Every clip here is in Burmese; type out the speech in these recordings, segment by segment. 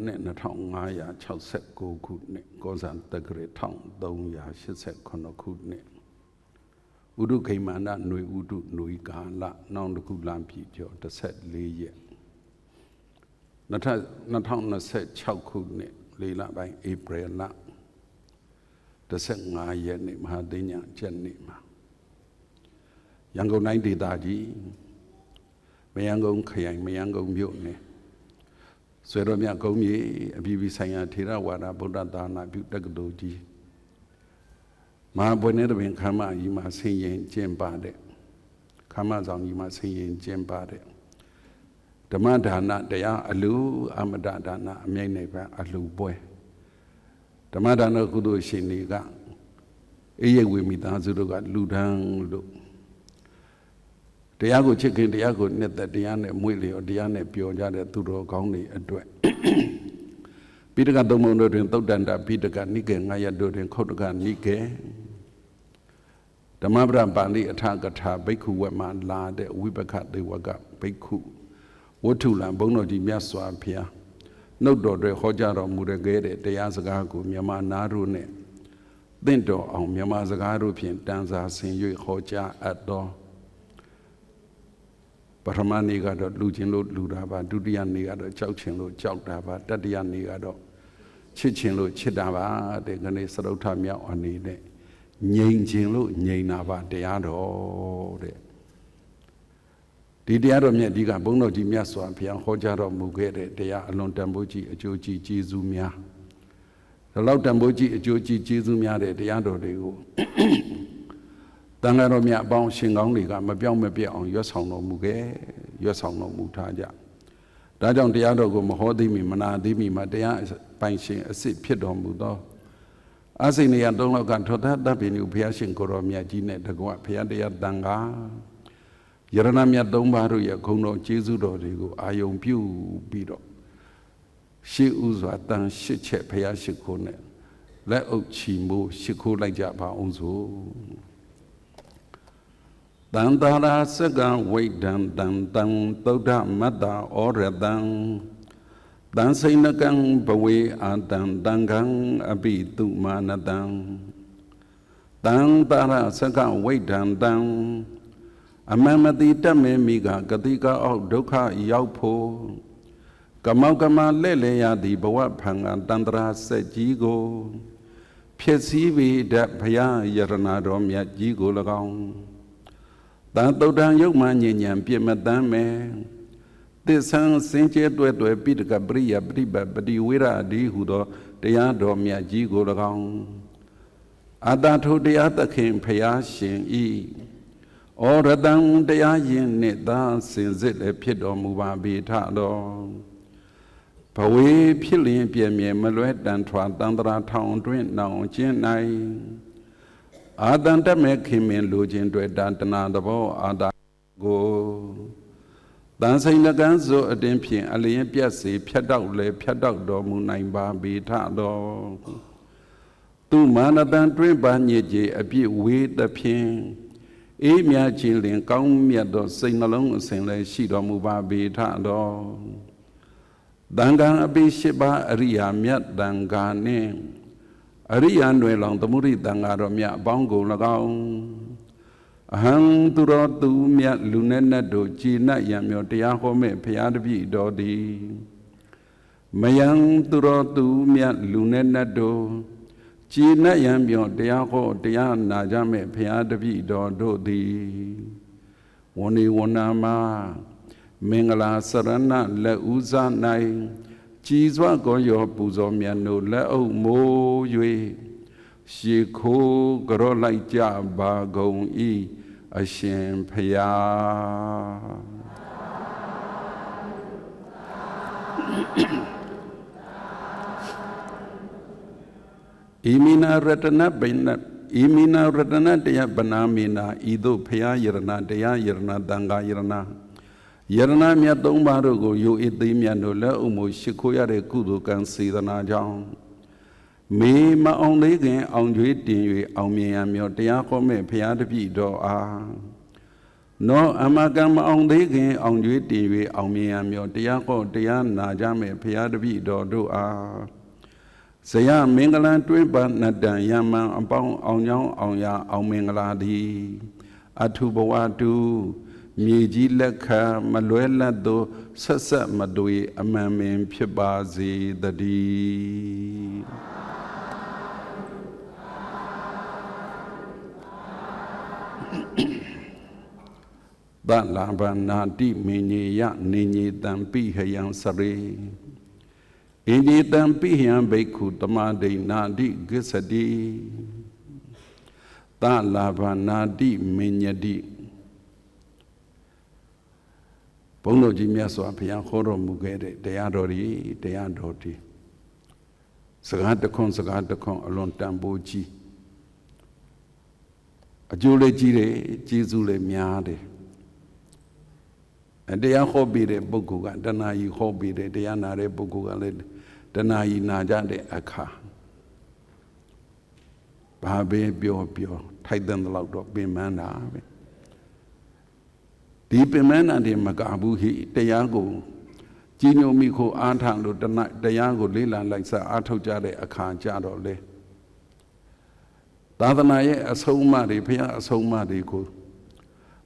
နှစ်2569ခုနှစ်ကောဇန်တက္ကရာ1389ခုနှစ်ဥဒုခိမာနຫນွေဥဒုຫນွေကာလနောင်တခုလမ်းပြည်ကျော်14ရက်2026ခုနှစ်4လပိုင်းဧပြီလ15ရက်နေ့မဟာသိညာကျက်နေ့မှာရန်ကုန်တိုင်းဒေသကြီးမယန်းကုန်းခရိုင်မယန်းကုန်းမြို့နယ်ဆွေတော်မြတ်ကုန်းမြေအပြည်ပြည်ဆိုင်ရာထေရဝါဒဗုဒ္ဓသာသနာပြုတက္ကသိုလ်ကြီးမဟာဘွယ်နေတပင်ခမ်းမကြီးမှာဆင်ရင်ကျင်းပတဲ့ခမ်းမဆောင်ကြီးမှာဆင်ရင်ကျင်းပတဲ့ဓမ္မဒါနတရားအလူအမတဒါနအမြိတ်နိဗ္ဗာန်အလူပွဲဓမ္မဒါနကုသိုလ်ရှင်တွေကအေးရဝေမိသားစုတို့ကလူဒန်းလို့တရားကိုချစ်ခင်တရားကိုနှစ်သက်တရားနဲ့မွေ့လျော်တရားနဲ့ပျော်ကြတဲ့သူတော်ကောင်းတွေအတွက်ပိဋကသုံးပုံတို့တွင်သုတ်တန္တပိဋကနိကေ9ရပ်တို့တွင်ခုတ်တကနိကေဓမ္မပဒပါဠိအထကထာဘိက္ခုဝတ်မှလာတဲ့ဝိပခသေဝကဘိက္ခုဝတ္ထုလံဘုန်းတော်ကြီးမြတ်စွာဘုရားနှုတ်တော်တွေဟောကြားတော်မူရခဲ့တဲ့တရားစကားကိုမြန်မာနာတို့နဲ့သင့်တော်အောင်မြန်မာစကားတို့ဖြင့်တန်စာဆင်၍ဟောကြားအပ်တော်ပထမနေ့ကတော့လူချင်းလို့လူတာပါဒုတိယနေ့ကတော့ကြောက်ချင်းလို့ကြောက်တာပါတတိယနေ့ကတော့ချစ်ချင်းလို့ချစ်တာပါတဲ့ခဏစရုထမြောက်အနေနဲ့ငြိမ်ချင်းလို့ငြိမ်တာပါတရားတော်တဲ့ဒီတရားတော်မြတ်ဒီကဘုန်းတော်ကြီးမြတ်စွာဘုရားဟောကြားတော်မူခဲ့တဲ့တရားအလွန်တန်ဖိုးကြီးအကျိုးကြီးကျေးဇူးများဒီလောက်တန်ဖိုးကြီးအကျိုးကြီးကျေးဇူးများတဲ့တရားတော်တွေကိုတန်ဃာတော်မြတ်အပေါင်းရှင်ကောင်းတွေကမပြောင်းမပြတ်အောင်ရွတ်ဆောင်တော်မူခဲ့ရွတ်ဆောင်တော်မူထားကြဒါကြောင့်တရားတော်ကိုမဟောသိမိမနာသိမိမှာတရားပိုင်ရှင်အစစ်ဖြစ်တော်မူသောအစိနေယသုံးလောက်ကထောသတ္တပိညုဘုရားရှင်ကိုရောမြတ်ကြီးနဲ့တကွဘုရားတရားတန်ခါယရဏမြတ်သုံးပါးတို့ရဲ့ဂုဏ်တော်ကျေးဇူးတော်တွေကိုအာယုံပြုပြီးတော့ရှေးဥစွာတန်ရှစ်ချက်ဘုရားရှိခိုးနဲ့လက်အုပ်ချီမိုးရှိခိုးလိုက်ကြပါအောင်စို့တန်တာရာစကံဝိဒံတံတံသုဒ္ဓမတ္တဩရတံတံစိဏကံဘဝေအာတံတံခံအပိတုမာနတံတံတာရာစကံဝိဒံတံအမမတိတမေမိကဂတိကအောက်ဒုက္ခရောက်ဖို့ကမောကမလဲ့လေရသည်ဘဝဖန်ကတန္တရာဆက်ကြီးကိုဖြစ်စည်းပြီးတဲ့ဘုရားယရဏတော်မြတ်ကြီးကို၎င်းတန်တုတ်တန်ယုတ်မှညဉ့်ညံပြည့်မတမ်းမယ်သစ္ဆံစင်ကြဲတွဲတွဲပိဋကပရိယပฏิပတ်ပတိဝေရအဒီဟုသောတရားတော်မြတ်ကြီးကို၎င်းအတ္တထုတရားသခင်ဖျားရှင်ဤဩရတံတရားရင်နှင့်သာစင်စစ်လည်းဖြစ်တော်မူပါပေထတော်ဘဝေဖြစ်လျင်ပြည့်မြဲမလွဲတန်ထွာတန္တရာထောင်တွင်နောင်ကျင့်၌အာတန်တမဲ့ခင်မင်လူချင်းတွေ့တန်တနာသဘောအာတာကိုတန်စိန်ကံစို့အတင်းဖြင့်အလျင်ပြတ်စေဖြတ်တောက်လေဖြတ်တောက်တော်မူနိုင်ပါပေထတော်သူမာနတန်တွင်ပါညစ်ကြေအပြည့်ဝေးသဖြင့်အေးမြခြင်းလင်ကောင်းမြတ်သောစိတ်နှလုံးအစဉ်လည်းရှိတော်မူပါပေထတော်တန်ခါအပိရှိပါအရိယာမြတ်တန်ခါနှင့်အရိယာနွယ်လောင်သမုဒိတန်ဃာတော်မြတ်အပေါင်းကို၎င်းအဟံသူတော်သူမြတ်လူနဲ့နတ်တို့ကြည်နတ်ရံမြောတရားဟောမဲ့ဘုရားတပည့်တော်သည်မယံသူတော်သူမြတ်လူနဲ့နတ်တို့ကြည်နတ်ရံမြောတရားဟောတရားနာကြမဲ့ဘုရားတပည့်တော်တို့သည်ဝဏီဝနာမမင်္ဂလာစရဏလက်ဥဇ၌ကြည်စွာကောရောပူဇော်မြတ်တို့လက်အုပ်မိုး၍ရှေခိုးကြောလိုက်ကြပါကုန်၏အရှင်ဖျားဣမိနာရတနပိနဣမိနာရတနတယပနာမိနာဤသို့ဖျားယရဏတရားယရဏတန်ခါယရဏယရဏမြတ်သုံးပါးတို့ကိုယုတ်ဤသိမြတ်တို့လက်အုပ်မိုးရှိခိုးရတဲ့ကုသိုလ်ကံစေတနာကြောင့်မေမအောင်သေးခင်အောင်ကျွေးတင်၍အောင်မြင်ရမြောတရားခေါ်မဲ့ဘုရားတပည့်တော်အား No Amakam on the on you TV on me and your Tiako Tiana Jame Piadabi do a Saya Mingalan Twimba Nadan Yama upon on young on ya on Mingaladi Atubawatu Miji Leka Maluela do Sasa Madui Amamin Pibazi the D. That lava nadi mini ya nini dampi hayang sari. Ini dampi yang beku tamade nadi gisadi. That lava nadi minyadi. Pono jimya so apyang horo mugere deyadori deyadoti. Sagata kon alon tamboji. Ajule jire jizule miade. Deya hobby de bukuga, Danayi hobby de Diana bukuga led Danayi Najade Aka. Babe Bio, tighten the loud of Bimana. Deep Imana de Magabuhi, Deyago, Gino Miko Antando, Deyago Lila like Sa Ato Jade Aka Jado Le. Dadanaye as home madi, Pia as home madi could.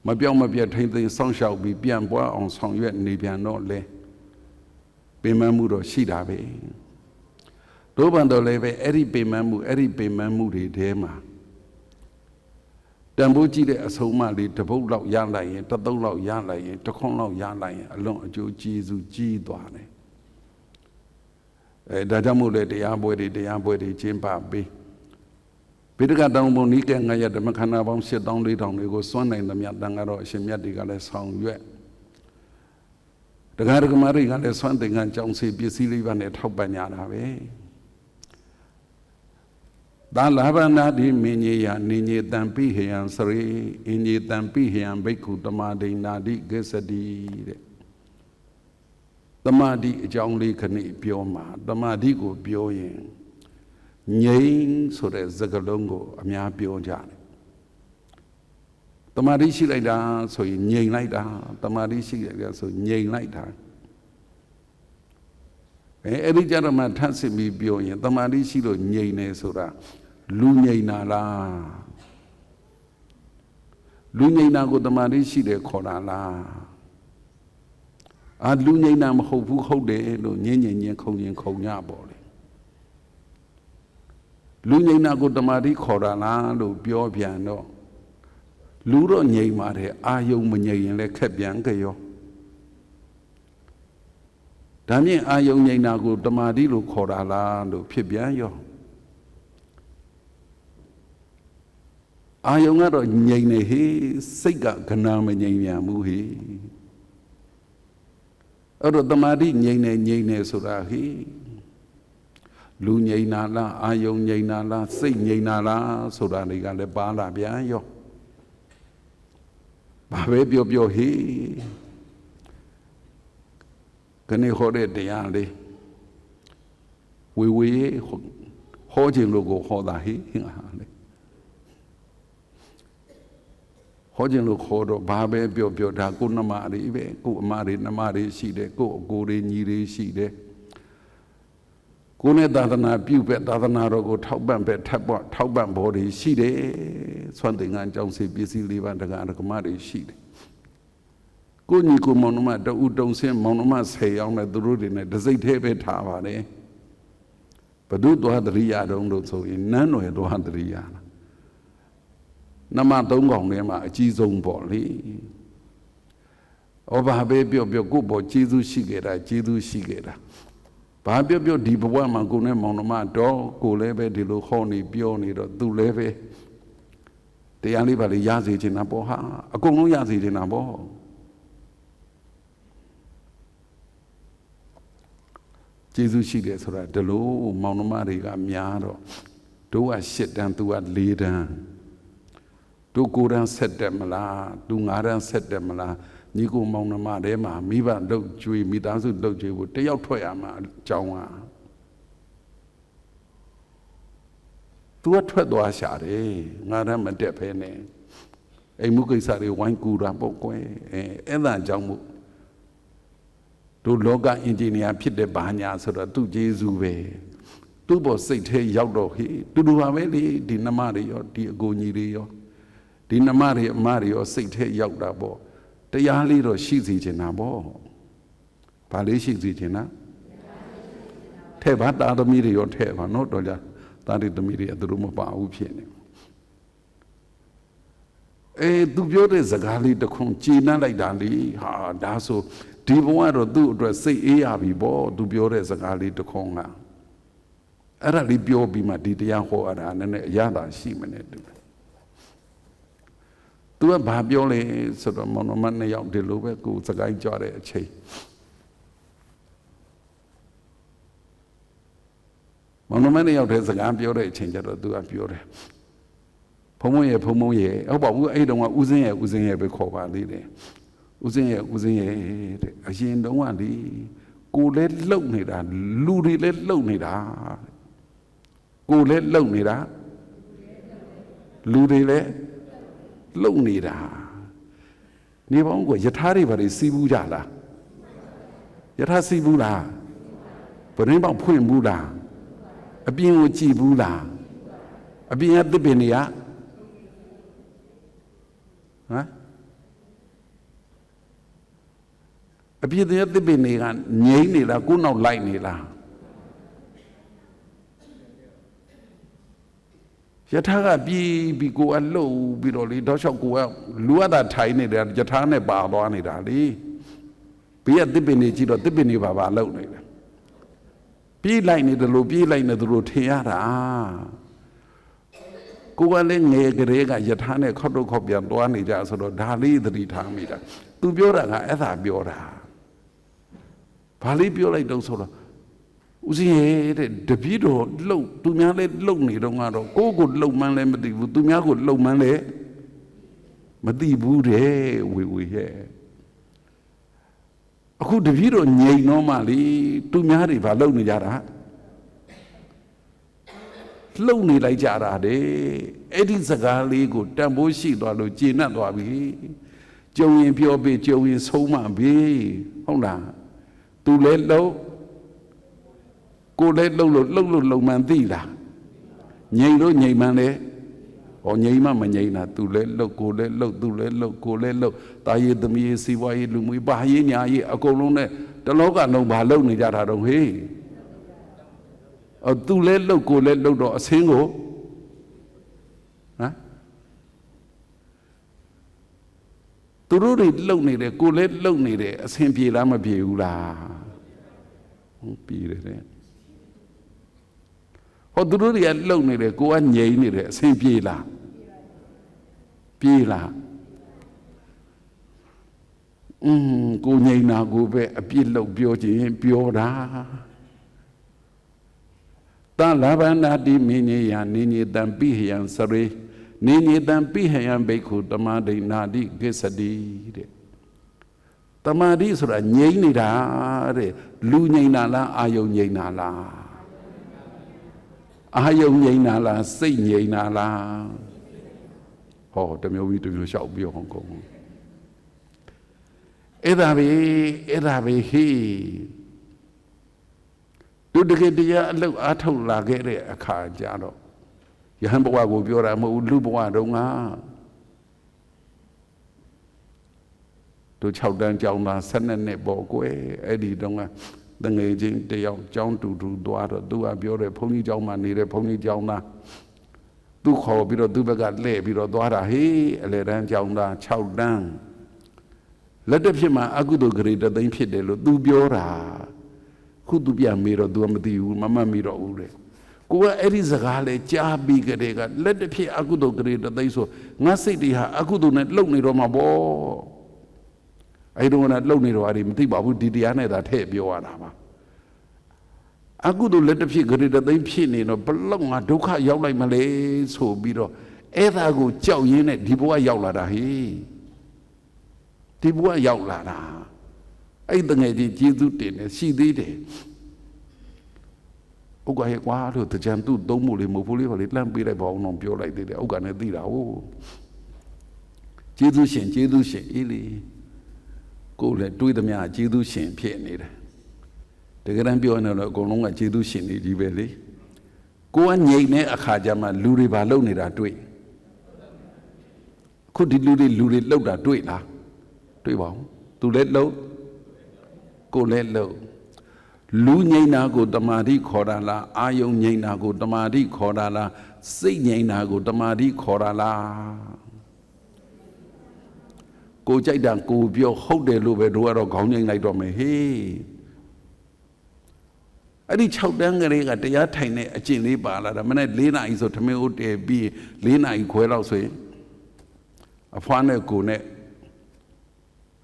Mabia tainting song shall be bien bois on song yet Nibian no le. Bemamudo Shidabe. Dobando leve, Eri Bemamu de Dema. Dambuji de Asomali, the boat out Yalay, the dole out Yalay, the con out Yalay, along Joe Jesu G. Dwane. Dadamule de Amboy de Jimbabe. Pidga down Monica and I had the Macana sit down later on, we go swan in the Miatangaro, Shemiatica song yet. The Gargamari got a swan thing and John C. Busy and a top banyana way. That lava nadi minia, nini dampi here, sorry, in ye dampi here and beku, the madi nadi gesadi. The madi John Lee can eat pioma, the madi go pioing. Nying so that Zagalongo, Amia Piojan. The Marishi like that, so you nying like that, the Marishi like that, so nying like that. Every gentleman tells me Bioyan, the Marishi do nying so that Lunina la Lunina go the Marishi de Corala. Add Lunina Hopu Hode, no Yen Konya body. Lunina go the Mari Corana, no Bio Piano. Luro Nye Mare, Ayo Munye and Le Capiancayo. Damien Ayo Nyena go the Marilu Corala, no Pibiayo. Ayongaro Nyene he, Sega Kanama Nyanya Muhi. Oro the Mari Nyene Surahi. Lu nhây na la, ayo nhây na la, say nhây na la, so that they got a bala behind you. Baby of your he can you hold it the alley? We hold him logo hold that he. Hold him look hold Babe of your Dakunamari, go marry Namari, she de go, go in ye, she de. Gune Dadana, Pupet, Dadana, go Tauban body, she de something and John say busy live and the Ganakamari sheet. Good Nico Monoma, the don't say Monoma say on the road in it, does it have a tower, eh? But do to have the Ria don't do so in none way to have the Ria. Nama don't go near my Jizong body. Over a baby of your good boy, Jizu Shigera. Babio bio deep one magune monoma dog, go leve de lo honey bioni do leve. The anibali yazi in a boha, a gonu yazi in a bo. Jesus she gets right, the low monomariga miaro. Do I sit down to a leader? Do go and set them la, do not and set them la. Nico Monoma Dema, Miva Doji, Midazu Doji would take out Toyama, Jawa. To a Twadwa Shari, Madame Depene. အိမ်မှုကိစ္စတွေဝိုင်းကူတာပေါ့ကွယ်အဲ့ဒါကြောင့်မို့တို့လောကအင်ဂျင်နီယာဖြစ်တဲ့ဘာညာဆိုတော့သူ့ကျေးဇူးပဲသူ့ဘောစိတ်ထဲရောက်တော့ဟေးတူတူပါပဲလေဒီနှမတွေရောဒီအကိုကြီးတွေရောဒီနှမတွေအမတွေရောစိတ်ထဲရောက်တာပေါ့တရားလေးတော့ရှိစီချင်တာပေါ့ဘာလေးရှိစီချင်တာထဲ့ပါတာသမီးတွေရောထဲ့ပါနော်တော်ကြတာတွေသမီးတွေသူတို့မပါဘူးဖြစ်နေသူပြောတဲ့စကားလေးတစ်ခုကြည်နှံ့လိုက်တာလေဟာဒါဆိုဒီဘဝတော့သူ့အတွက်စိတ်အေးရပြီပေါ့သူပြောတဲ့စကားလေးတစ်ခုကအဲ့ဒါလေးပြောပြီးမှဒီတရားဟောရတာနည်းနည်းအရသာရှိမနေတူသူကဘာပြောလဲဆိုတော့မောင်နှမနှစ်ယောက်ဒီလိုပဲကိုစကားကြွတဲ့အချိန်မောင်နှမနှစ်ယောက်တည်းစကားပြောတဲ့အချိန်ကျတော့သူကပြောတယ်ဖုံမုံရဲ့ဟုတ်ပါဘူးအဲ့တုန်းကဦးစင်းရဲ့ပဲခေါ်ပါသေးတယ်ဦးစင်းရဲ့တဲ့အရင်တုန်းကလေကိုလည်းလှုပ်နေတာလူတွေလည်းလှုပ်နေတာကိုလည်းလှုပ်နေတာလူတွေလည်းလှုပ်နေတာနေပေါင်းကယထာတွေဘာတွေစီးဘူးကြလားယထာစီးဘူးလားဗရင်းပေါက်ဖွင့်ဘူးလားအပြင်ကိုကြည်ဘူးလားအပြင်ကသစ်ပင်တွေကဟမ်အပြည့်တဲ့သစ်ပင်တွေကငြိမ့်နေလားကိုယ်နောက်လိုက်နေလားယထာကပြီးကိုအလှုပ်ပြီးတော့လေတောက်လျှောက်ကိုကလူရတာထိုင်နေတယ်ယထာနဲ့ပါသွားနေတာလေဘေးကသစ်ပင်တွေကြည့်တော့သစ်ပင်တွေပါလှုပ်နေတယ်ပြေးလိုက်နေတယ်လို့ပြေးလိုက်နေတယ်လို့ထင်ရတာကိုကလည်းငယ်ကလေးကယထာနဲ့ခောက်တော့ခောက်ပြန်သွားနေကြဆိုတော့ဒါလေးသတိထားမိတာသူပြောတာကအဲ့ဒါပြောတာဘာလေးပြောလိုက်တော့ဆိုတော့ဦးစင်းရဲ့တဲ့တပည့်တော်လှုပ်သူများလည်းလှုပ်နေတော့ကတော့ကိုကိုလှုပ်မှန်းလည်းမသိဘူးသူများကိုလှုပ်မှန်းလည်းမသိဘူးတဲ့ဝေရဲ့အခုတပည့်တော်ငြိမ်တော့မှလေသူများတွေဘာလှုပ်နေကြတာလှုပ်နေလိုက်ကြတာတဲ့အဲ့ဒီစကားလေးကိုတန်ဖိုးရှိသွားလို့ကျေနပ်သွားပြီကြုံရင်ပြောပြီးကြုံရင်ဆုံးမပြီဟုတ်လားသူလည်းလှုပ်ကိုလည်းလှုပ်လို့လုံမှန်သိလားငြိမ်လို့ငြိမ်မှန်လေဟောငြိမ်မှမငြိမ်တာသူလည်းလှုပ်ကိုလည်းလှုပ်သူလည်းလှုပ်ကိုလည်းလှုပ်တာရည်သမီးစီးပွားရေးလူမှုရေးဘာရေးညာရေးအကုန်လုံးနဲ့တလောကလုံးဘာလှုပ်နေကြတာတော့ဟေးသူလည်းလှုပ်ကိုလည်းလှုပ်တော့အစင်းကိုဟမ်သူတို့တွေလှုပ်နေတယ်ကိုလည်းလှုပ်နေတယ်အစင်းပြေလားမပြေဘူးလားဟုတ်ပြေတယ်တဲ့ဟောသူတို့တွေကလှုပ်နေတယ်ကိုကငြိမ်နေတယ်အစင်းပြေလားပြေလားကိုငြိမ်တာကိုပဲအပြစ်လှုပ်ပြောခြင်းပြောတာတလဘန္နာတိမိညေယနိညေတံပိဟယံစရေနိညေတံပိဟယံဘိက္ခုတမဒိနာတိကိစ္စတိတဲ့တမာတိဆိုတာငြိမ့်နေတာတဲ့လူငြိမ့်တာလားအာယုံငြိမ့်တာလားအာယုံငြိမ့်တာလားစိတ်ငြိမ့်တာလားဟောတမျိုးပြီးတမျိုးလျှောက်ပြောဟောကုန်အဲ့ဒါပဲဟေးသူတကယ်တရားအလုပ်အားထုတ်လာခဲ့တဲ့အခါကျတော့ယဟန်ဘဝကိုပြောတာမဟုတ်လူဘဝတုန်းကသူ6တန်းကျောင်းသား12နှစ်ပေါ့ကွယ်အဲ့ဒီတုန်းကတငယ်ချင်းတယောက်ကျောင်းတူသွားတော့သူကပြောတယ်ဘုန်းကြီးကျောင်းမှာနေတဲ့ဘုန်းကြီးကျောင်းသားသူခေါ်ပြီးတော့သူဘက်ကလှည့်ပြီးတော့သွားတာဟေးအလေတန်းကျောင်းသား6တန်းလက်တစ်ဖြစ်မှာအကုသိုလ်ဂရေတသိန်းဖြစ်တယ်လို့သူပြောတာခုသူပြန်မေးတော့ तू မသိဘူးမမှတ်မိတော့ဘူးတဲ့ကိုကအဲ့ဒီစကားလေကြားပြီးကြတဲ့ကလက်တစ်ဖြစ်အကုသိုလ်ဂရေတသိန်းဆိုငါစိတ်တွေဟာအကုသိုလ်နဲ့လှုပ်နေတော့မှာပေါ့အဲ့တော့ကလှုပ်နေတော့အဲ့ဒီမသိပါဘူးဒီတရားနဲ့သာထည့်ပြောရတာပါအကုသိုလ်လက်တစ်ဖြစ်ဂရေတသိန်းဖြစ်နေတော့ဘလောက်ငါဒုက္ခရောက်လိုက်မလဲဆိုပြီးတော့အဲ့ဒါကိုကြောက်ရင်းနဲ့ဒီဘဝရောက်လာတာဟေးဒီဘဝရောက်လာတာအဲ့တငယ်ချင်းကျေးဇူးတင်တယ်ရှိသေးတယ်ဥက္ကရဲ့ကွာလို့တကြံသူ့သုံးမှုလေးမဟုတ်ဘူးလေးပါလေလှမ်းပေးလိုက်ပါအောင်တော့ပြောလိုက်သေးတယ်ဥက္ကနဲ့သိတာဟုတ် ကျေးဇူးရှင်အေးလေကိုယ်လည်းတွေးသမျှကျေးဇူးရှင်ဖြစ်နေတယ်တကယ်တမ်းပြောနေတော့အကုန်လုံးကကျေးဇူးရှင်နေကြီးပဲလေကိုကငြိမ်တဲ့အခါကျမှလူတွေဘာလုပ်နေတာတွေ့ခုဒီလူတွေလှုပ်တာတွေ့လားတွေ့ပါဦးသူလည်းလှုပ်ကိုလည်းလှုပ်လူငြိမ်တာကိုတမာတိခေါ်တာလားအာယုံငြိမ်တာကိုတမာတိခေါ်တာလားစိတ်ငြိမ်တာကိုတမာတိခေါ်တာလားကိုကြိုက်တာကိုပြောဟုတ်တယ်လို့ပဲတို့ကတော့ခေါင်းငြိမ်လိုက်တော့မယ်ဟေးအဲ့ဒီ6တန်းကလေးကတရားထိုင်တဲ့အကျင့်လေးပါလာတာမနေ့4နာရီဆိုထမင်းဦးတည်ပြီး4နာရီခွဲလောက်ဆိုရင်အဖွားနဲ့ကိုနဲ့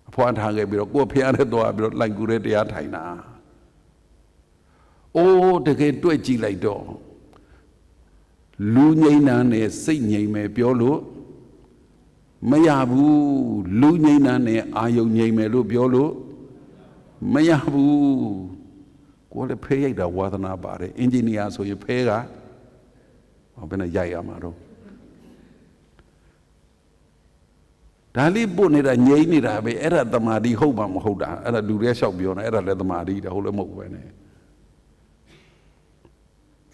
အဖွားထားခဲ့ပြီးတော့ကိုဖျားတဲ့သွားပြီးတော့လိုက်ကူတဲ့တရားထိုင်တာအိုးတကယ်တွေ့ကြည့်လိုက်တော့လူငြိမ်တာနဲ့စိတ်ငြိမ်မယ်ပြောလို့မရဘူးလူငြိမ်တာနဲ့အာယုံငြိမ်မယ်လို့ပြောလို့မရဘူးကိုလည်းဖဲရိုက်တာဝါသနာပါတယ်အင်ဂျင်နီယာဆိုရင်ဖဲကဘယ်နဲ့ရိုက်ရမှာတော့ဒါလေးပို့နေတာငြိမ်နေတာပဲအဲ့ဒါတမာတိဟုတ်မှမဟုတ်တာအဲ့ဒါလူတွေလျှောက်ပြောနေအဲ့ဒါလည်းတမာတိတယ်ဟုတ်လည်းမဟုတ်ပဲနဲ့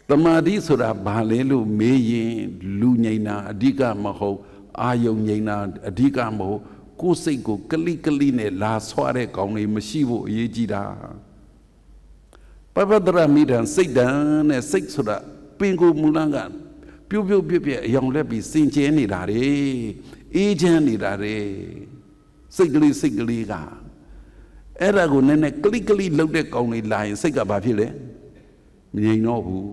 တမာတိဆိုတာဘာလဲလို့မေးရင်လူငြိမ်တာအဓိကမဟုတ်အာယုံငြိမ်တာအဓိကမဟုတ်ကိုယ်စိတ်ကိုကလိနဲ့လာဆွားတဲ့ကောင်းလေးမရှိဖို့အရေးကြီးတာပပဒရမိဒံစိတ်တံနဲ့စိတ်ဆိုတာပင်ကိုမူလကပြုတ်ပြအယောင်လက်ပြီးစင်ကြဲနေတာလေအေးချမ်းနေတာလေစိတ်ကလေးကအဲ့ဒါကိုနည်းနည်းကလိလှုပ်တဲ့ကောင်းလေးလာရင်စိတ်ကဘာဖြစ်လဲမငြိမ်တော့ဘူး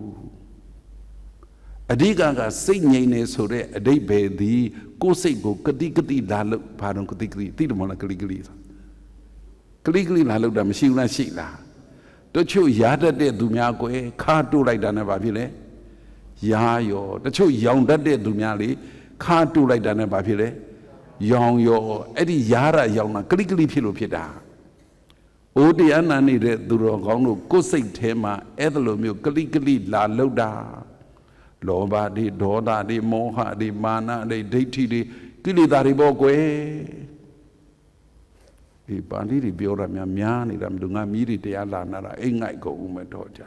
အဓိကစိတ်ငြိမ်နေဆိုတဲ့အဓိပ္ပာယ်သည်ကိုယ်စိတ်ကိုကတိလာလို့ဘာတော့ကတိသိတယ်မလားကလိလာလို့တာမရှိဘူးလားရှိလားတချို့ရားတတ်တဲ့သူများကိုခါတိုးလိုက်တာနဲ့ဘာဖြစ်လဲရားရောတချို့ရောင်တတ်တဲ့သူများလေခါတိုးလိုက်တာနဲ့ဘာဖြစ်လဲရောင်ရောအဲ့ဒီရားရရောင်တာကလိဖြစ်လို့ဖြစ်တာအိုးတရားနာနေတဲ့သူတော်ကောင်းတို့ကိုယ်စိတ်ထဲမှာအဲ့ဒါလိုမျိုးကလိလာလို့တာလောဘတွေဒေါသတွေမောဟတွေမာနတွေဒိဋ္ဌိတွေကိလေသာတွေပေါ့ကွယ်ဒီပါဠိတွေပြောတာများနေတာမလို့ငါမြည်တွေတရားလာနာတာအိမ်ငိုက်ကုန်ဦးမတော့ကြ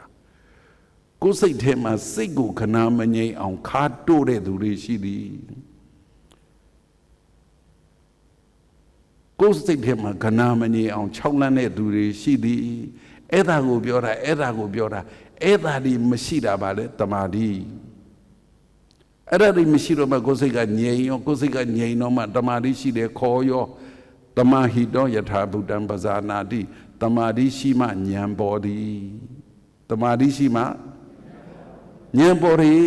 ကိုယ်စိတ်ထဲမှာစိတ်ကိုခဏမငြိမ်အောင်ခါတိုးတဲ့သူတွေရှိသည်ကိုယ်စိတ်ထဲမှာခဏမငြိမ်အောင်ခြောက်လန့်တဲ့သူတွေရှိသည်အဲ့ဒါကိုပြောတာအဲ့ဒါဒီမရှိတာပါလေတမာတိအဲ့ဒါဒီမရှိတော့မှကိုယ်စိတ်ကငြိမ်ရောကိုယ်စိတ်ကငြိမ်တော့မှတမာတိရှိတယ်ခေါ်ရောတမဟိတောယထာဘုဒ္ဓံပဇာနာတိတမာတိရှိမှဉာဏ်ပေါ်သည်တမာတိရှိမှဉာဏ်ပေါ်တဲ့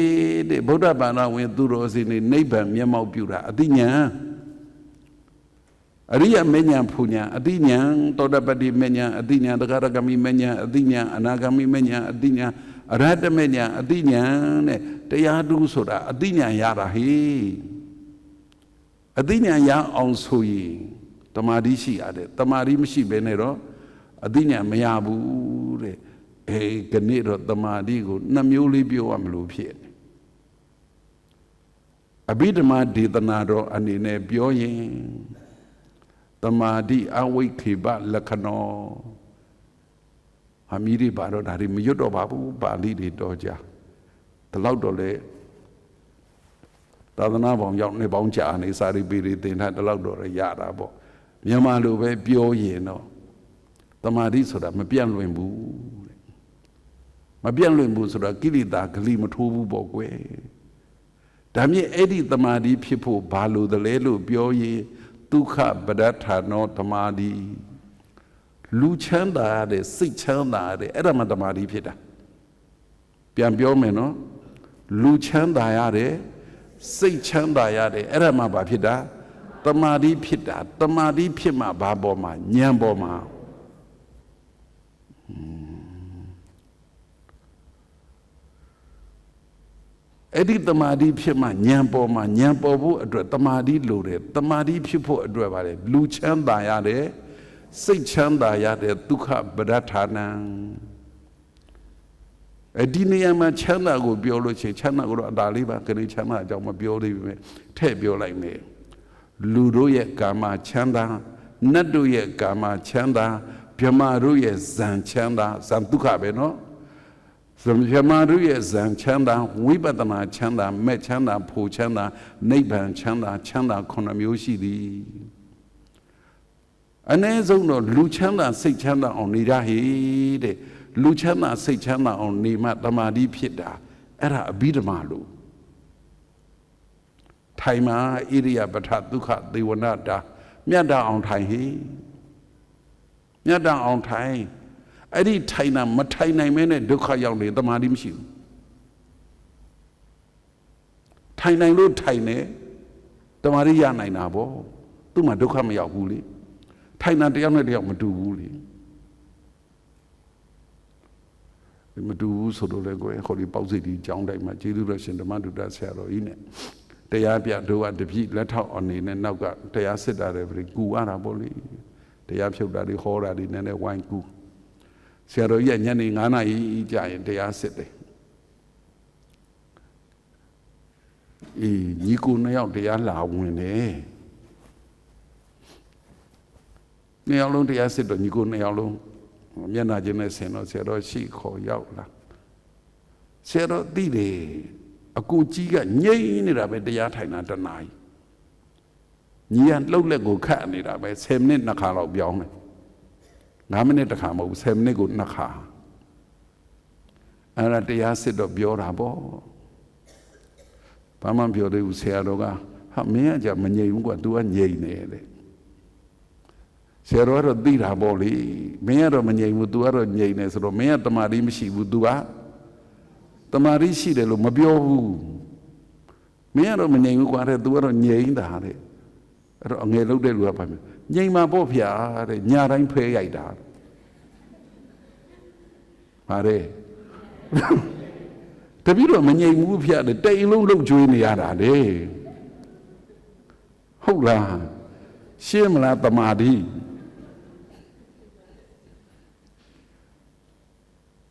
ဗုဒ္ဓဘာသာဝင်သူတော်စင်တွေနိဗ္ဗာန်မျက်မှောက်ပြုတာအတိညာအရိယမဉ္ဇဉ်ဖူညာအတိညာသောတပတ္တိမဉ္ဇဉ်အတိညာတဂရဂမိမဉ္ဇဉ်အတိညာအနာဂမိမဉ္ဇဉ်အတိညာအရဟတမဉ္ဇဉ်အတိညာနဲ့တရားတူဆိုတာအတိညာရတာဟေးအတိညာရအောင်ဆိုရင်တမာတိရှိရတယ်တမာတိမရှိဘဲနဲ့တော့အသိဉာဏ်မရဘူးတဲ့ခဏတော့တမာတိကို2မျိုးလေးပြောရမလို့ဖြစ်တယ်အဘိဓမ္မာဒေသနာတော်အနေနဲ့ပြောရင်တမာတိအဝိခေပလက္ခဏောအမိတွေပါတော့ဒါတွေမရွတ်တော့ပါဘူးပါဠိတွေတော့ကြာဒီလောက်တော့လေသာသနာပေါင်းရောက်နေပေါင်းကြာနေစာရိပေတွေသင်ထားဒီလောက်တော့ရတာပေါ့မြန်မာလိုပဲပြောရင်တော့တမာတိဆိုတာမပြန့်လွင်ဘူးတဲ့မပြန့်လွင်ဘူးဆိုတာကိလေသာဂလိမထိုးဘူးပေါ့ကွယ်ဒါမြင့်အဲ့ဒီတမာတိဖြစ်ဖို့ဘာလို့တလဲလို့ပြောရင်ဒုက္ခပဒဋ္ဌာနောတမာတိလူချမ်းသာရတဲ့စိတ်ချမ်းသာရတဲ့အဲ့ဒါမှတမာတိဖြစ်တာပြန်ပြောမယ်နော်လူချမ်းသာရတဲ့စိတ်ချမ်းသာရတဲ့အဲ့ဒါမှဘာဖြစ်တာတမာတိဖြစ်တာတမာတိဖြစ်မှဘာပေါ်မှာဉာဏ်ပေါ်မှာအဲ့ဒီတမာတိဖြစ်မှဉာဏ်ပေါ်မှာဉာဏ်ပေါ်ဖို့အတွက်တမာတိလိုတယ်တမာတိဖြစ်ဖို့အတွက်ပါလေလူချမ်းသာရတဲ့စိတ်ချမ်းသာရတဲ့ဒုက္ခပဒဋ္ဌာနံဒီနေရာမှာချမ်းသာကိုပြောလို့ရှိရင်ချမ်းသာကိုတော့အတားလေးပါခဏချမ်းသာအကြောင်းမပြောသေးဘူးထည့်ပြောလိုက်မယ် လူတို့ရဲ့ကာမချမ်းသာနတ်တို့ရဲ့ကာမချမ်းသာဗြဟ္မာတို့ရဲ့ဇံချမ်းသာဇံဒုက္ခပဲနော်ဗြဟ္မာတို့ရဲ့ဇံချမ်းသာဝိပဿနာချမ်းသာမဲ့ချမ်းသာဖို့ချမ်းသာနိဗ္ဗာန်ချမ်းသာ9 မျိုးရှိသည်အနည်းဆုံးတော့လူချမ်းသာစိတ်ချမ်းသာအောင်နေရဟိတဲ့လူချမ်းသာစိတ်ချမ်းသာအောင်နေမှတမာတိဖြစ်တာအဲ့ဒါအဘိဓမ္မာလို့ထိုင်မှာဣရိယာပထဒုက္ခသေဝနာတာမြတ်တာအောင်ထိုင်ဟိမြတ်တာအောင်ထိုင်အဲ့ဒီထိုင်တာမထိုင်နိုင်မဲနဲ့ဒုက္ခရောက်နေတမာတိမရှိဘူးထိုင်နိုင်လို့ထိုင်နေတမာတိရနိုင်တာပေါ့သူ့မှာဒုက္ခမရောက်ဘူးလေထိုင်တာတယောက်နဲ့တယောက်မတူဘူးလေမတူဘူးဆိုတော့လေကိုယ်ခေါ်ဒီပေါ့စိတ်ဒီကြောင်းတိုင်းမှာကျေးဇူးတော်ရှင်ဓမ္မဒုတဆရာတော်ကြီးနဲ့တရားပြတို့ကတပြည့်လက်ထောက်အနေနဲ့နောက်ကတရားစစ်တာတွေပြီးကူရတာပေါ့လေတရားဖြုတ်တာတွေဟောတာတွေနည်းနည်းဝိုင်းကူဆရာတော်ကြီးညနေ9 နာရီကြာရင်တရားစစ်တယ်ညီကို2 ယောက်တရားလာဝင်တယ်2 ယောက်လုံးတရားစစ်တော့ညီကို2 ယောက်လုံးမျက်နှာချင်းနဲ့ဆင်တော့ဆရာတော်ရှိခေါ်ရောက်လာဆရာတော်သိတယ်အကူကြီးကငြိမ့်နေတာပဲတရားထိုင်တာ1 နာရီညီကလှုပ်လက်ကိုခတ်နေတာပဲ10 မိနစ်2 ခါလောက်ပြောင်းတယ်9 မိနစ်1 ခါမဟုတ်ဘူး10 မိနစ်ကို2 ခါအဲ့ဒါတရားစစ်တော့ပြောတာပေါ့ဘာမှပြောသေးဘူးဆရာတော်ကဟာမင်းကကြာမငြိမ်ဘူးကွာ तू ကငြိမ်နေတယ်ဆရာတော်ကတော့သိတာပေါ့လေမင်းကတော့မငြိမ်ဘူး तू ကတော့ငြိမ်နေဆိုတော့မင်းကတမာတိမရှိဘူး तू ကတမာတိရှိတယ်လို့မပြောဘူးမင်းကတော့မငြိမ်ဘူးကွာတဲ့ तू ကတော့ငြိမ်တာတဲ့အဲ့တော့အငယ်လုံးတဲ့လူကဘာပြောငြိမ်မှာပေါ့ဗျာတဲ့ညတိုင်းဖဲရိုက်တာပါတယ်တပည့်တော်မငြိမ်ဘူးဗျာတဲ့တိမ်လုံးလှုပ်ကြွေးနေရတာလေဟုတ်လားရှင်းမလားတမာတိ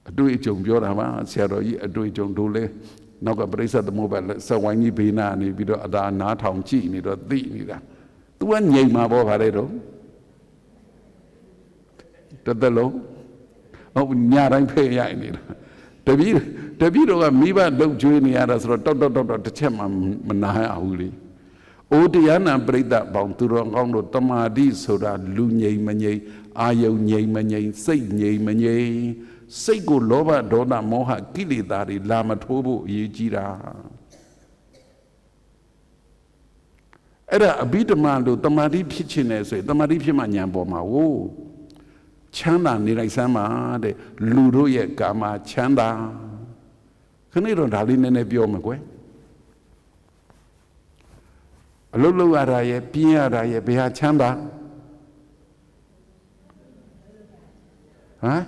အတွေ့အကြုံပြောတာပါဆရာတော်ကြီးအတွေ့အကြုံတို့လဲနောက်ကပရိစ္ဆေသမုပ္ပါဒ်စဝိုင်းကြီးဘေးနာနေပြီးတော့အသာနားထောင်ကြည့်နေတော့သိနေတာ तू ကငြိမ်မှာပေါ့ဗါတဲ့တော့တသက်လုံးဟုတ်ညတိုင်းဖဲရိုက်နေတာတပည့်တော်ကမိဘလှုပ်ကြွေးနေရတာဆိုတော့တောက်တစ်ချက်မှမနာရဘူးလေအိုတရားနာပရိသတ်ပေါင်းသူတော်ကောင်းတို့တမာတိဆိုတာလူငြိမ်မငြိမ်အာယုံငြိမ်မငြိမ်စိတ်ငြိမ်မငြိမ်စိတ်ကိုလောဘဒေါသမောဟကိလေသာတွေလာမထိုးဖို့အရေးကြီးတာအဲ့ဒါအဘိဓမ္မာလို့တမာတိဖြစ်ခြင်းနဲ့ဆိုရင်တမာတိဖြစ်မှဉာဏ်ပေါ်မှာဟိုချမ်းသာနေလိုက်စမ်းပါတဲ့လူတို့ရဲ့ကာမချမ်းသာခဏတော့ဒါလေးနည်းနည်းပြောမယ်ကွယ်အလုတ်လောက်ရတာရဲ့ပြင်းရတာရဲ့ဘယ်ဟာချမ်းသာဟမ်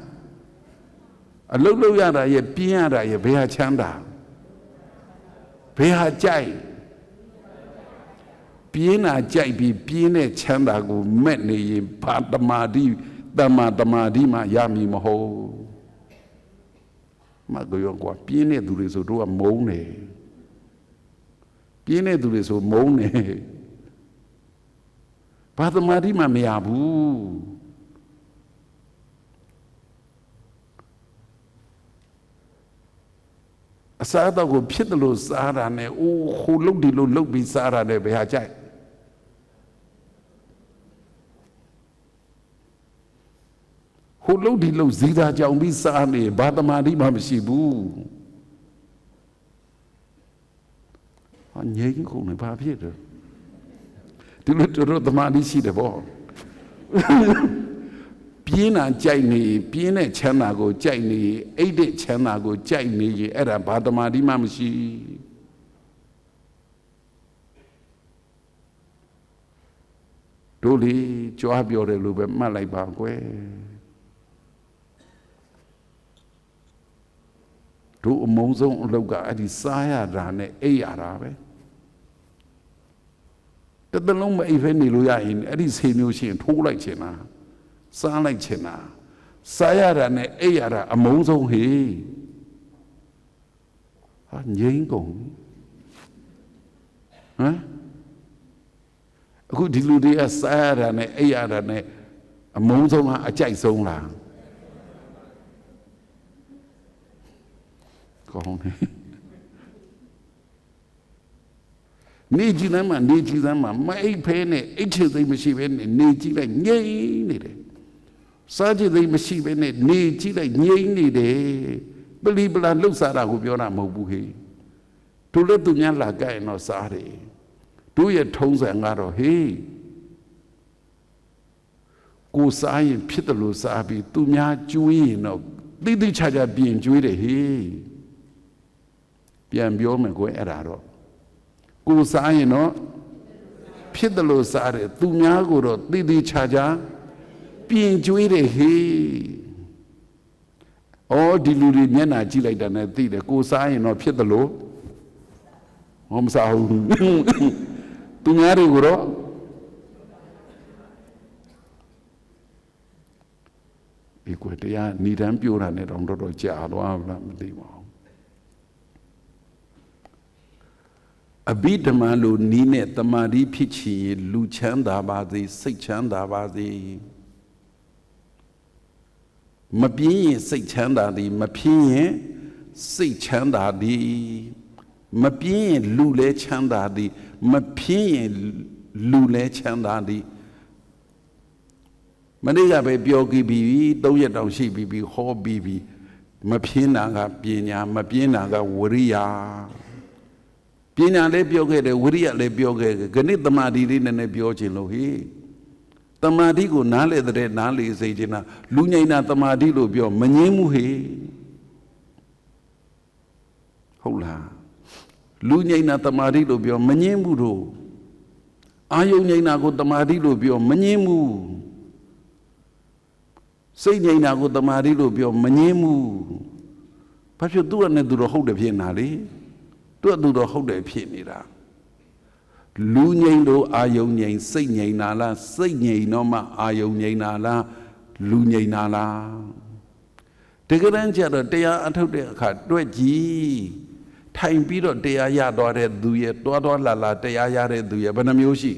အလုတ်လောက်ရတာရဲ့ပြင်းရတာရဲ့ဘယ်ဟာချမ်းသာဘယ်ဟာကြိုက်ပြင်းတာကြိုက်ပြီးပြင်းတဲ့ချမ်းသာကိုမဲ့နေရင်ဘာတမာတိတမာတိမှရမည်မဟုတ်မကြောကွာပြင်းတဲ့သူတွေဆိုတို့ကမုန်းတယ်ပြင်းတဲ့သူတွေဆိုမုန်းတယ်ဘာတမာတိမှမရဘူးအစားအသောက်ကိုဖြစ်တယ်လို့စားတာနဲ့အိုးဟိုလုတ်ဒီလို့လုတ်ပြီးစားတာနဲ့ဘယ်ဟာကြိုက်ဟိုလုတ်ဒီလုတ်ဇီးသားကြောင်ပြီးစားနေဘာတမာတိမှမရှိဘူးဟာငြိမ်းကုန်နေဘာဖြစ်တယ်ဒီလိုတို့တမာတိရှိတယ်ပေါ့ပြင်းတာကြိုက်နေပြင်းတဲ့ချမ်းသာကိုကြိုက်နေအိတ်တဲ့ချမ်းသာကိုကြိုက်နေရင်အဲ့ဒါဘာတမာတိမှမရှိတို့လေကြွားပြောတယ်လို့ပဲမှတ်လိုက်ပါကွယ်တို့အမုန်းဆုံးအလုပ်ကအဲ့ဒီစားရတာနဲ့အိပ်ရတာပဲတသက်လုံးမအိပ်ဖဲနေလို့ရရင်အဲ့ဒီဆေးမျိုးရှိရင်ထိုးလိုက်ချင်တာစားလိုက်ချင်တာစားရတာနဲ့အိပ်ရတာအမုန်းဆုံးဟေးဟာငြိမ်းကုန်ဟမ်အခု အခုဒီလူတွေကစားရတာနဲ့အိပ်ရတာနဲ့အမုန်းဆုံးကအကြိုက်ဆုံးလားကောင်းတယ်နေကြည့်လမ်းမှာမအိပ်ဖဲနဲ့အိတ်ချသိမရှိဘဲနဲ့နေကြည့်လိုက်ငြိမ်နေတယ်စားကြည့်သိမရှိဘဲနဲ့နေကြည့်လိုက်ငြိမ်နေတယ်ပလီပလာလှုပ်ရှားတာကိုပြောတာမဟုတ်ဘူးဟေ့တို့လည်းသူများလာကြရင်တော့စားတယ်တို့ရဲ့ထုံးစံကတော့ဟေးကိုစားရင်ဖြစ်တယ်လို့စားပြီးသူများကျွေးရင်တော့တိတိကျကျပြင်ကျွေးတယ်ဟေးပြန်ပြောမယ်ကိုအဲ့ဒါတော့ကိုစားရင်တော့ဖြစ်တယ်လို့စားတယ်သူများကိုတော့တိတိကျကျပြင်ကျွေးတယ်ဟေးအော်ဒီလူတွေမျက်နှာကြည့်လိုက်တာနဲ့သိတယ်ကိုစားရင်တော့ဖြစ်တယ်လို့ဟောမစားဘူးသူများတွေကိုတော့ဒီကွယ်တရားဏိဒံပြောတာနဲ့တော့တော်တော်ကြာသွားလားမသိပါဘူးအဘိဓမ္မာလိုနီးနဲ့တမာတိဖြစ်ချင်လူချမ်းသာပါစေစိတ်ချမ်းသာပါစေမပြင်းရင်စိတ်ချမ်းသာသည်မပြင်းရင်စိတ်ချမ်းသာသည်မပြင်းရင်လူလဲချမ်းသာသည်မပြင်းရင်လူလဲချမ်းသာသည်မနေ့ကပဲပြောကြည့်ပြီး3ရက်တောင်ရှိပြီးဟောပြီးပြီမပြင်းတာကပညာမပြင်းတာကဝရိယပညာလည်းပြောခဲ့တယ်ဝိရိယလည်းပြောခဲ့တယ်ခဏတမာတိလေးနည်းနည်းပြောချင်လို့ဟေးတမာတိကိုနားလေတဲ့နားလေစေချင်တာလူငိမ့်တာတမာတိလို့ပြောမငြင်းဘူးဟေးဟုတ်လားလူငိမ့်တာတမာတိလို့ပြောမငြင်းဘူးတို့အာယုံငိမ့်တာကိုတမာတိလို့ပြောမငြင်းဘူးစိတ်ငြိမ်တာကိုတမာတိလို့ပြောမငြင်းဘူးဘာဖြစ်သူ့နဲ့သူတော့ဟုတ်တယ်ဖြစ်နေတာလေသူ့သူတော့ဟုတ်တယ်ဖြစ်နေတာလူငြိမ်လို့အာယုံငြိမ်စိတ်ငြိမ်တာလားစိတ်ငြိမ်တော့မှအာယုံငြိမ်တာလားလူငြိမ်တာလားတကယ်တမ်းကျတော့တရားအထုတ်တဲ့အခါတွေ့ကြည့်ထိုင်ပြီးတော့တရားရသွားတဲ့သူရဲ့တွားတွားလာလာတရားရတဲ့သူရဲ့ဘယ်နှမျိုးရှိ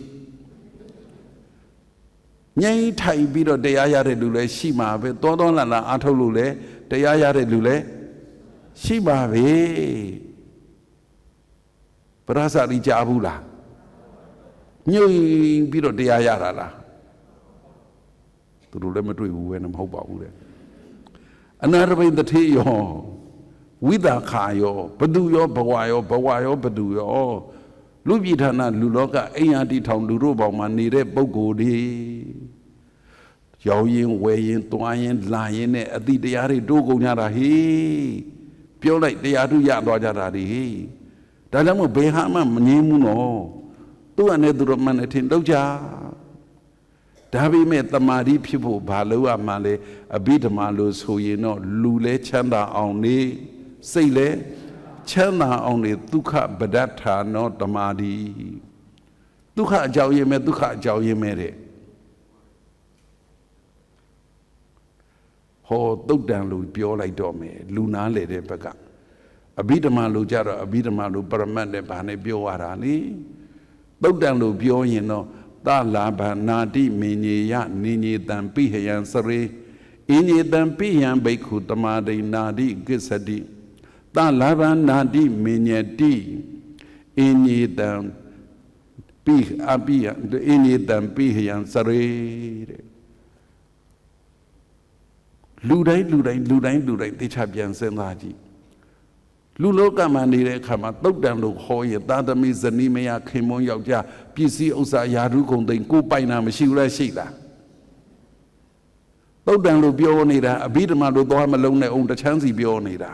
ငြိမ်ထိုင်ပြီးတော့တရားရတဲ့လူလည်းရှိမှာပဲတွားတွားလာလာအထုတ်လို့လည်းတရားရတဲ့လူလည်းရှိပါပဲပရသတိကြားဘူးလားငြိမ်ပြီးတော့တရားရတာလားသူတို့လည်းမတွေ့ဘူးပဲမဟုတ်ပါဘူးတဲ့အနာရဘိတထေယောဝိတာခာယောဘဒုယောဘဝယောဘဝယောဘဒုယောလူပြည်ဌာနလူလောကအိမ်ယာတိထောင်လူတို့ပေါင်းမှာနေတဲ့ပုဂ္ဂိုလ်တွေရောက်ရင်ဝယ်ရင်တွားရင်လာရင်နဲ့အတိတရားတွေတိုးကုန်ကြတာဟေးပြောလိုက်တရားထုရသွားကြတာတွေဟေးဒါကြောင့်မို့ဘယ်ဟာမှမငြင်းဘူးနော်သူ့အနေနဲ့သူတို့မှန်တယ်ထင်တော့ကြဒါပေမဲ့တမာတိဖြစ်ဖို့ဘာလို့ရမှလဲအဘိဓမ္မာလို့ဆိုရင်တော့လူလဲချမ်းသာအောင်နေစိတ်လဲချမ်းသာအောင်နေဒုက္ခပဒဋ္ဌာနောတမာတိဒုက္ခအကြောင်းရင်းမဲ့ဒုက္ခအကြောင်းရင်းမဲ့တဲ့ဟောတုတ်တန်လို့ပြောလိုက်တော့မယ်လူနာလေတဲ့ဘက်ကအဘိဓမ္မာလို့ကြတော့အဘိဓမ္မာလို့ပရမတ်နဲ့ဘာနဲ့ပြောရတာလေတုတ်တန်လို့ပြောရင်တော့သလာဘာနာတိမင်းညေယနိညေတံပိဟယံစရေအင်းညေတံပိယံဘိက္ခုတမာဒိနာတိကိစ္စတိသလာဘာနာတိမင်းညတိအင်းညေတံပိအပိယအင်းညေတံပိဟယံစရေတဲ့လူတိုင်းသိချပြန်စဉ်းစားကြည့်လူလောကမှာနေတဲ့အခါမှာတုတ်တန်လို့ခေါ်ရင်သာသမီဇနီးမယားခင်မွန်းယောက်ျားပစ္စည်းဥစ္စာယာရုကုန်သိမ်းကိုပိုင်တာမရှိဘူးလားရှိလားတုတ်တန်လို့ပြောနေတာအဘိဓမ္မာလို့သွားမလုံးနဲ့အောင်တချမ်းစီပြောနေတာ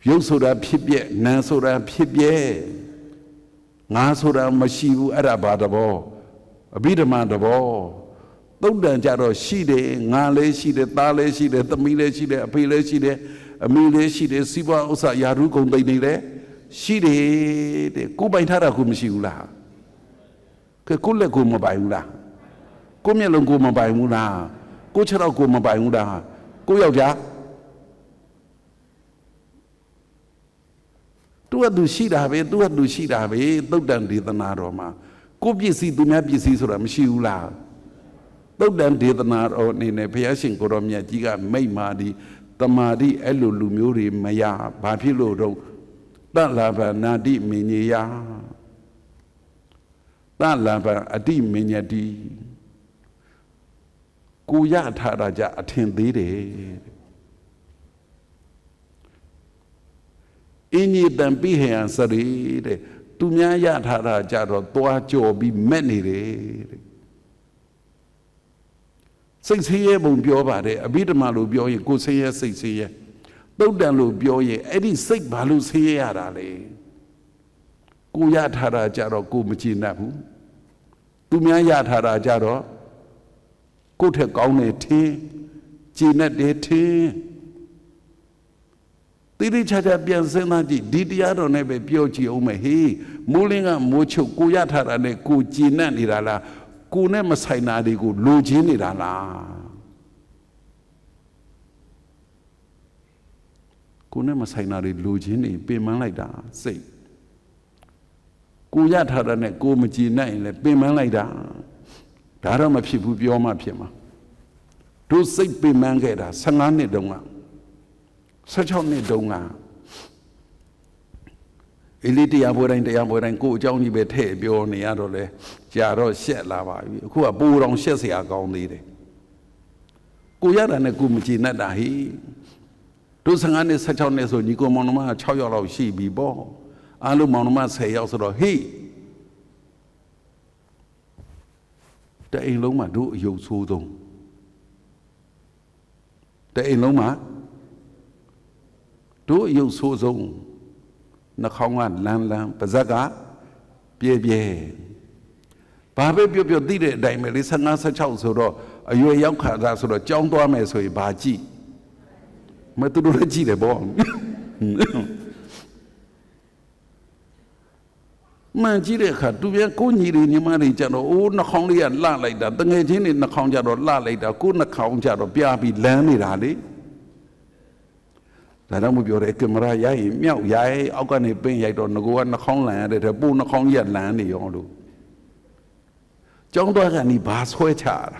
ရုပ်ဆိုတာဖြစ်ပြက်နာမ်ဆိုတာဖြစ်ပြက်ငါဆိုတာမရှိဘူးအဲ့ဒါဘာတဘောအဘိဓမ္မာတဘောတုတ်တန်ကြတော့ရှိတယ်ငါလည်းရှိတယ်သားလည်းရှိတယ်သမီးလည်းရှိတယ်အဖေလည်းရှိတယ်အမေလည်းရှိတယ်စီးပွားဥစ္စာယာရုကုန်သိမ်းနေတယ်ရှိတယ်တဲ့ကိုပိုင်ထားတာကိုမရှိဘူးလားကိုလက်ကိုမပိုင်ဘူးလားကိုမျက်လုံးကိုမပိုင်ဘူးလားကိုခြေထောက်ကိုမပိုင်ဘူးလားကိုယောက်ျား သူကသူရှိတာပဲသူကသူရှိတာပဲသုတ်တန်ဒေသနာတော်မှာကိုပစ္စည်းသူများပစ္စည်းဆိုတာမရှိဘူးလားသုတ်တန်ဒေသနာတော်အနေနဲ့ဘုရားရှင်ကိုရောမြတ်ကြီးကမိတ်မာဒီတမာတိအဲ့လိုလူမျိုးတွေမရဘာဖြစ်လို့တော့တလာဗနာတိမင်းကြီးယာတလာဗအတိမင်းညတိကိုရထားတာကြအထင်သေးတယ်အင်းကြီးတန်ပြီးဟန်စရီတဲ့သူများရထားတာကြတော့သွားကြော်ပြီးမက်နေတယ်တဲ့စိတ်ဆင်းရဲပုံပြောပါတယ်အဘိဓမ္မာလို့ပြောရင်ကိုယ်ဆင်းရဲစိတ်ဆင်းရဲသုတ်တန်လို့ပြောရင်အဲ့ဒီစိတ်ဘာလို့ဆင်းရဲရတာလဲကိုရထားတာကြတော့ကိုမကြည်နပ်ဘူးသူများရထားတာကြတော့ကိုယ့်ထက်ကောင်းတယ်ထင်ကြည်နပ်တယ်ထင်တိတိကျကျပြန်စဉ်းစားကြည့်ဒီတရားတော်နဲ့ပဲပြောကြည့်အောင်မယ်ဟေးမိုးလင်းကမိုးချုပ်ကိုရထားတာနဲ့ကိုကြည်နပ်နေတာလားကိုနဲ့မဆိုင်တာတွေကိုလိုချင်နေတာလားကိုနဲ့မဆိုင်တာတွေလိုချင်နေပင်ပန်းလိုက်တာစိတ်ကိုရထားတာနဲ့ကိုမကြည်နပ်ရင်လည်းပင်ပန်းလိုက်တာဒါတော့မဖြစ်ဘူးပြောမှဖြစ်မှာတို့စိတ်ပင်ပန်းခဲ့တာ15နှစ်တုန်းက16နှစ်တုန်းကအေလိတရားပွဲတိုင်းကိုအကြောင်းကြီးပဲထည့်ပြောနေရတော့လေကြာတော့ရှက်လာပါပြီအခုကပူတော်ရှက်เสียကောင်းသေးတယ်ကိုရတာနဲ့ကိုမကြည်နပ်တာဟိတို့15နှစ်16နှစ်ဆိုညီကိုမောင်နှမ6ယောက်လောက်ရှိပြီပေါ့အားလုံးမောင်နှမ10ယောက်ဆိုတော့ဟိတအိမ်လုံးမှာတို့အယုတ်ဆိုးဆုံးတအိမ်လုံးမှာတို့အယုတ်ဆိုးဆုံးနှာခေါင်းကလန်းပါးစပ်ကပြဲဘာပဲပြောသိတဲ့အတိုင်းပဲလေ15 16ဆိုတော့အရွယ်ရောက်ခါတာဆိုတော့ကြောင်းသွားမယ်ဆိုရင်ဘာကြည့်မတူလို့လည်းကြည့်တယ်ပေါ့မှန်ကြည့်တဲ့အခါသူပြန်ကိုညီတွေညီမတွေကြတော့အိုးနှာခေါင်းလေးကလှလိုက်တာတငယ်ချင်းတွေနှာခေါင်းကြတော့လှလိုက်တာကိုနှာခေါင်းကြတော့ပြားပြီးလန်းနေတာလေဒါတော့မပြောတယ်ကင်မရာရိုက်ရင်မြောက်ရိုက်အောက်ကနေပင်းရိုက်တော့ငကိုကနှာခေါင်းလန်ရတဲ့ပို့နှာခေါင်းကြီးကလန်းနေရောလို့ကျောင်းသွားကနေဘာဆွဲချတာ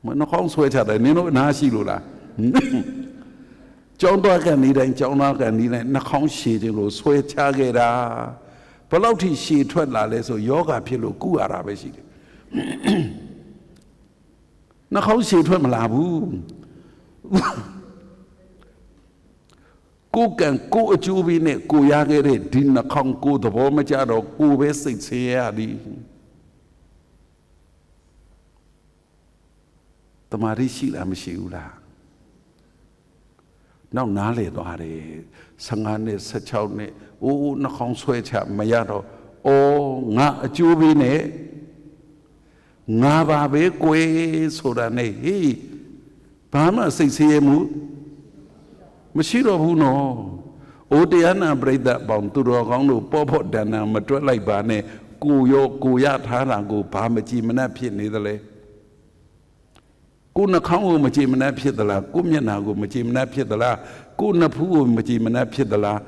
မနှာခေါင်းဆွဲချတယ်နင်တို့အနာရှိလို့လားကျောင်းသွားကနေတိုင်းကျောင်းသားကနေတိုင်းနှာခေါင်းရှည်ခြင်းလို့ဆွဲချခဲ့တာဘယ်လောက်ထိရှည်ထွက်လာလဲဆိုယောဂဖြစ်လို့ကုရတာပဲရှိတယ်နှာခေါင်းရှည်ထွက်မလာဘူးကိုကံကိုအကျိုးပေးနဲ့ကိုရခဲ့တဲ့ဒီနှာခေါင်းကိုသဘောမကျတော့ကိုပဲစိတ်ဆင်းရဲရသည်တမာရီရှိလားမရှိဘူးလားနောက်နားလေသွားတယ်15နှစ်16နှစ်အိုးနှာခေါင်းဆွဲချမရတော့အော်ငါအကျိုးပေးနဲ့ငါပါပဲကွယ်ဆိုတာနဲ့ဟေးဘာမှစိတ်ဆင်းရဲမှုမရှိတော့ဘူးနော်အိုးတရားနာပြိဿပေါင်းသူတော်ကောင်းတို့ပေါ်ဖို့တဏ္ဍာမတွက်လိုက်ပါနဲ့ကိုရောကိုရထားတာကိုဘာမကြည်မနှက်ဖြစ်နေသလဲကိုနှာခေါင်းကိုမကြည်မနှက်ဖြစ်သလားကိုမျက်နှာကိုမကြည်မနှက်ဖြစ်သလားကိုနှာဖူးကိုမကြည်မနှက်ဖြစ်သလား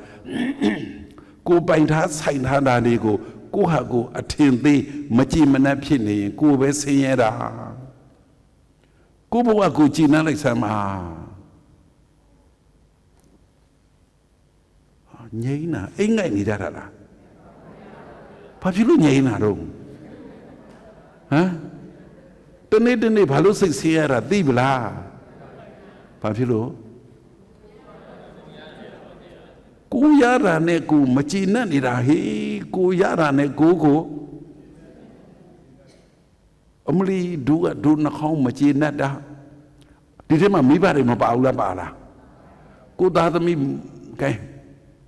ကိုပိုင်ထားဆိုင်ထားတာတွေကိုကိုဟာကိုအထင်သေးမကြည်မနှက်ဖြစ်နေရင်ကိုပဲဆင်းရဲတာကိုဘဝကိုကြည်နှက်လိုက်စမ်းပါငြိမ်းတာအိမ်ငိုက်နေကြတာလားဘာဖြစ်လို့ငြိမ်းတာတော့ဟမ်တနေ့ဘာလို့စိတ်ဆင်းရတာသိပလားဘာဖြစ်လို့ကိုရတာနဲ့ကိုမကြည်နပ်နေတာဟေးကိုရတာနဲ့ကိုအမလီဒူနှာခေါင်းမကြည်နပ်တာဒီထဲမှာမိဘတွေမပါဘူးလားပါလားကိုသားသမီးကဲ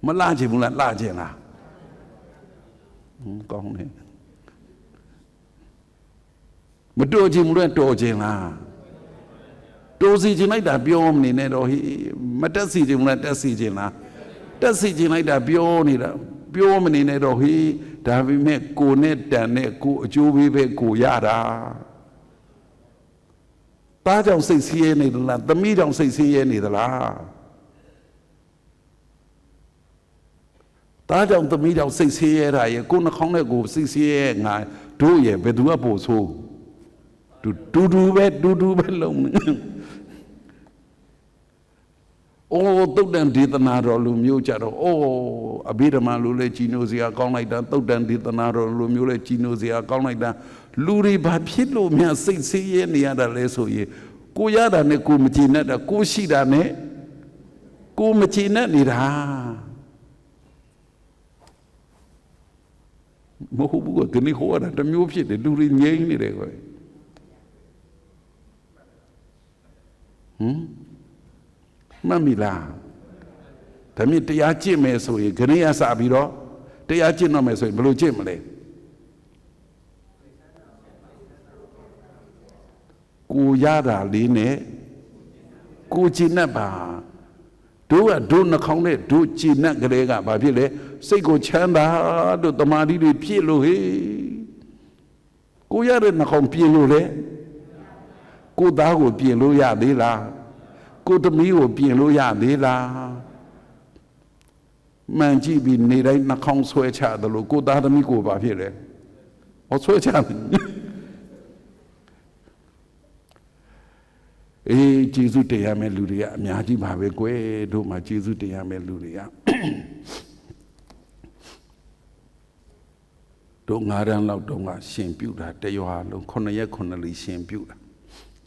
မလှချင်ဘူးလားလှချင်လားကောင်းတယ်မတော်ချင်ဘူးလားတော်ချင်လားတော်စီချင်လိုက်တာပြောမနေနဲ့တော့ဟိမတက်စီချင်ဘူးလားတက်စီချင်လားတက်စီချင်လိုက်တာပြောနေတာပြောမနေနဲ့တော့ဟိဒါပေမဲ့ကိုနဲ့တန်နဲ့ကိုအကျိုးပေးပဲကိုရတာသားကြောင့်စိတ်ဆင်းရဲနေသလားသမီးကြောင့်စိတ်ဆင်းရဲနေသလား တာကြောင့်သမီးကြောင့်စိတ်ဆင်းရဲတာရဲ့ကိုယ်နှခေါင်းနဲ့ကိုစိတ်ဆင်းရဲငါတို့ရဲ့ဘယ်သူကပို့ဆိုးတူတူပဲလုံးအိုးတုတ်တန်ဒေသနာတော်လူမျိုးကြတော့အိုးအဘိဓမ္မာလူလဲကြီးနိုးစရာကောင်းလိုက်တာတုတ်တန်ဒေသနာတော်လူမျိုးလဲကြီးနိုးစရာကောင်းလိုက်တာလူတွေဘာဖြစ်လို့များစိတ်ဆင်းရဲနေရတာလဲဆိုရင်ကိုရတာနဲ့ကိုမကြည်နဲ့တာကိုရှိတာနဲ့ကိုမကြည်နဲ့နေတာမဟုတ်ဘူးကဒီဟိုရတာတမျိုးဖြစ်တယ်လူတွေငြိမ်းနေတယ်ကွယ်မှတ်မိလားဒါမြင့်တရားကျင့်မယ်ဆိုရင်ခဏရစပြီးတော့တရားကျင့်တော့မယ်ဆိုရင်ဘယ်လိုကျင့်မလဲကိုရတာလေးနဲ့ကိုကျင့်တတ်ပါတို့ကတို့နှခေါင်းနဲ့တို့ကျင့်တတ်ကြတဲ့ကဘာဖြစ်လဲစိတ်ကိုချမ်းသာတို့တမာတိတွေပြည့်လို့ဟေးကိုရတဲ့နှခေါင်းပြည့်လို့လေကိုသားကိုပြင်လို့ရသေးလားကိုသမီးကိုပြင်လို့ရသေးလားမှန်ကြည့်ပြီးနေတိုင်းနှခေါင်းဆွဲချတယ်လို့ကိုသားသမီးကိုဘာဖြစ်လဲဟောဆွဲချတယ်အေးကျေးဇူးတရားမဲ့လူတွေကအများကြီးပါပဲကွယ်တို့မှာကျေးဇူးတရားမဲ့လူတွေကတို့9တန်းလောက်တုန်းကရှင်ပြုတာတရွာလုံး9ရက်9လီရှင်ပြုတာ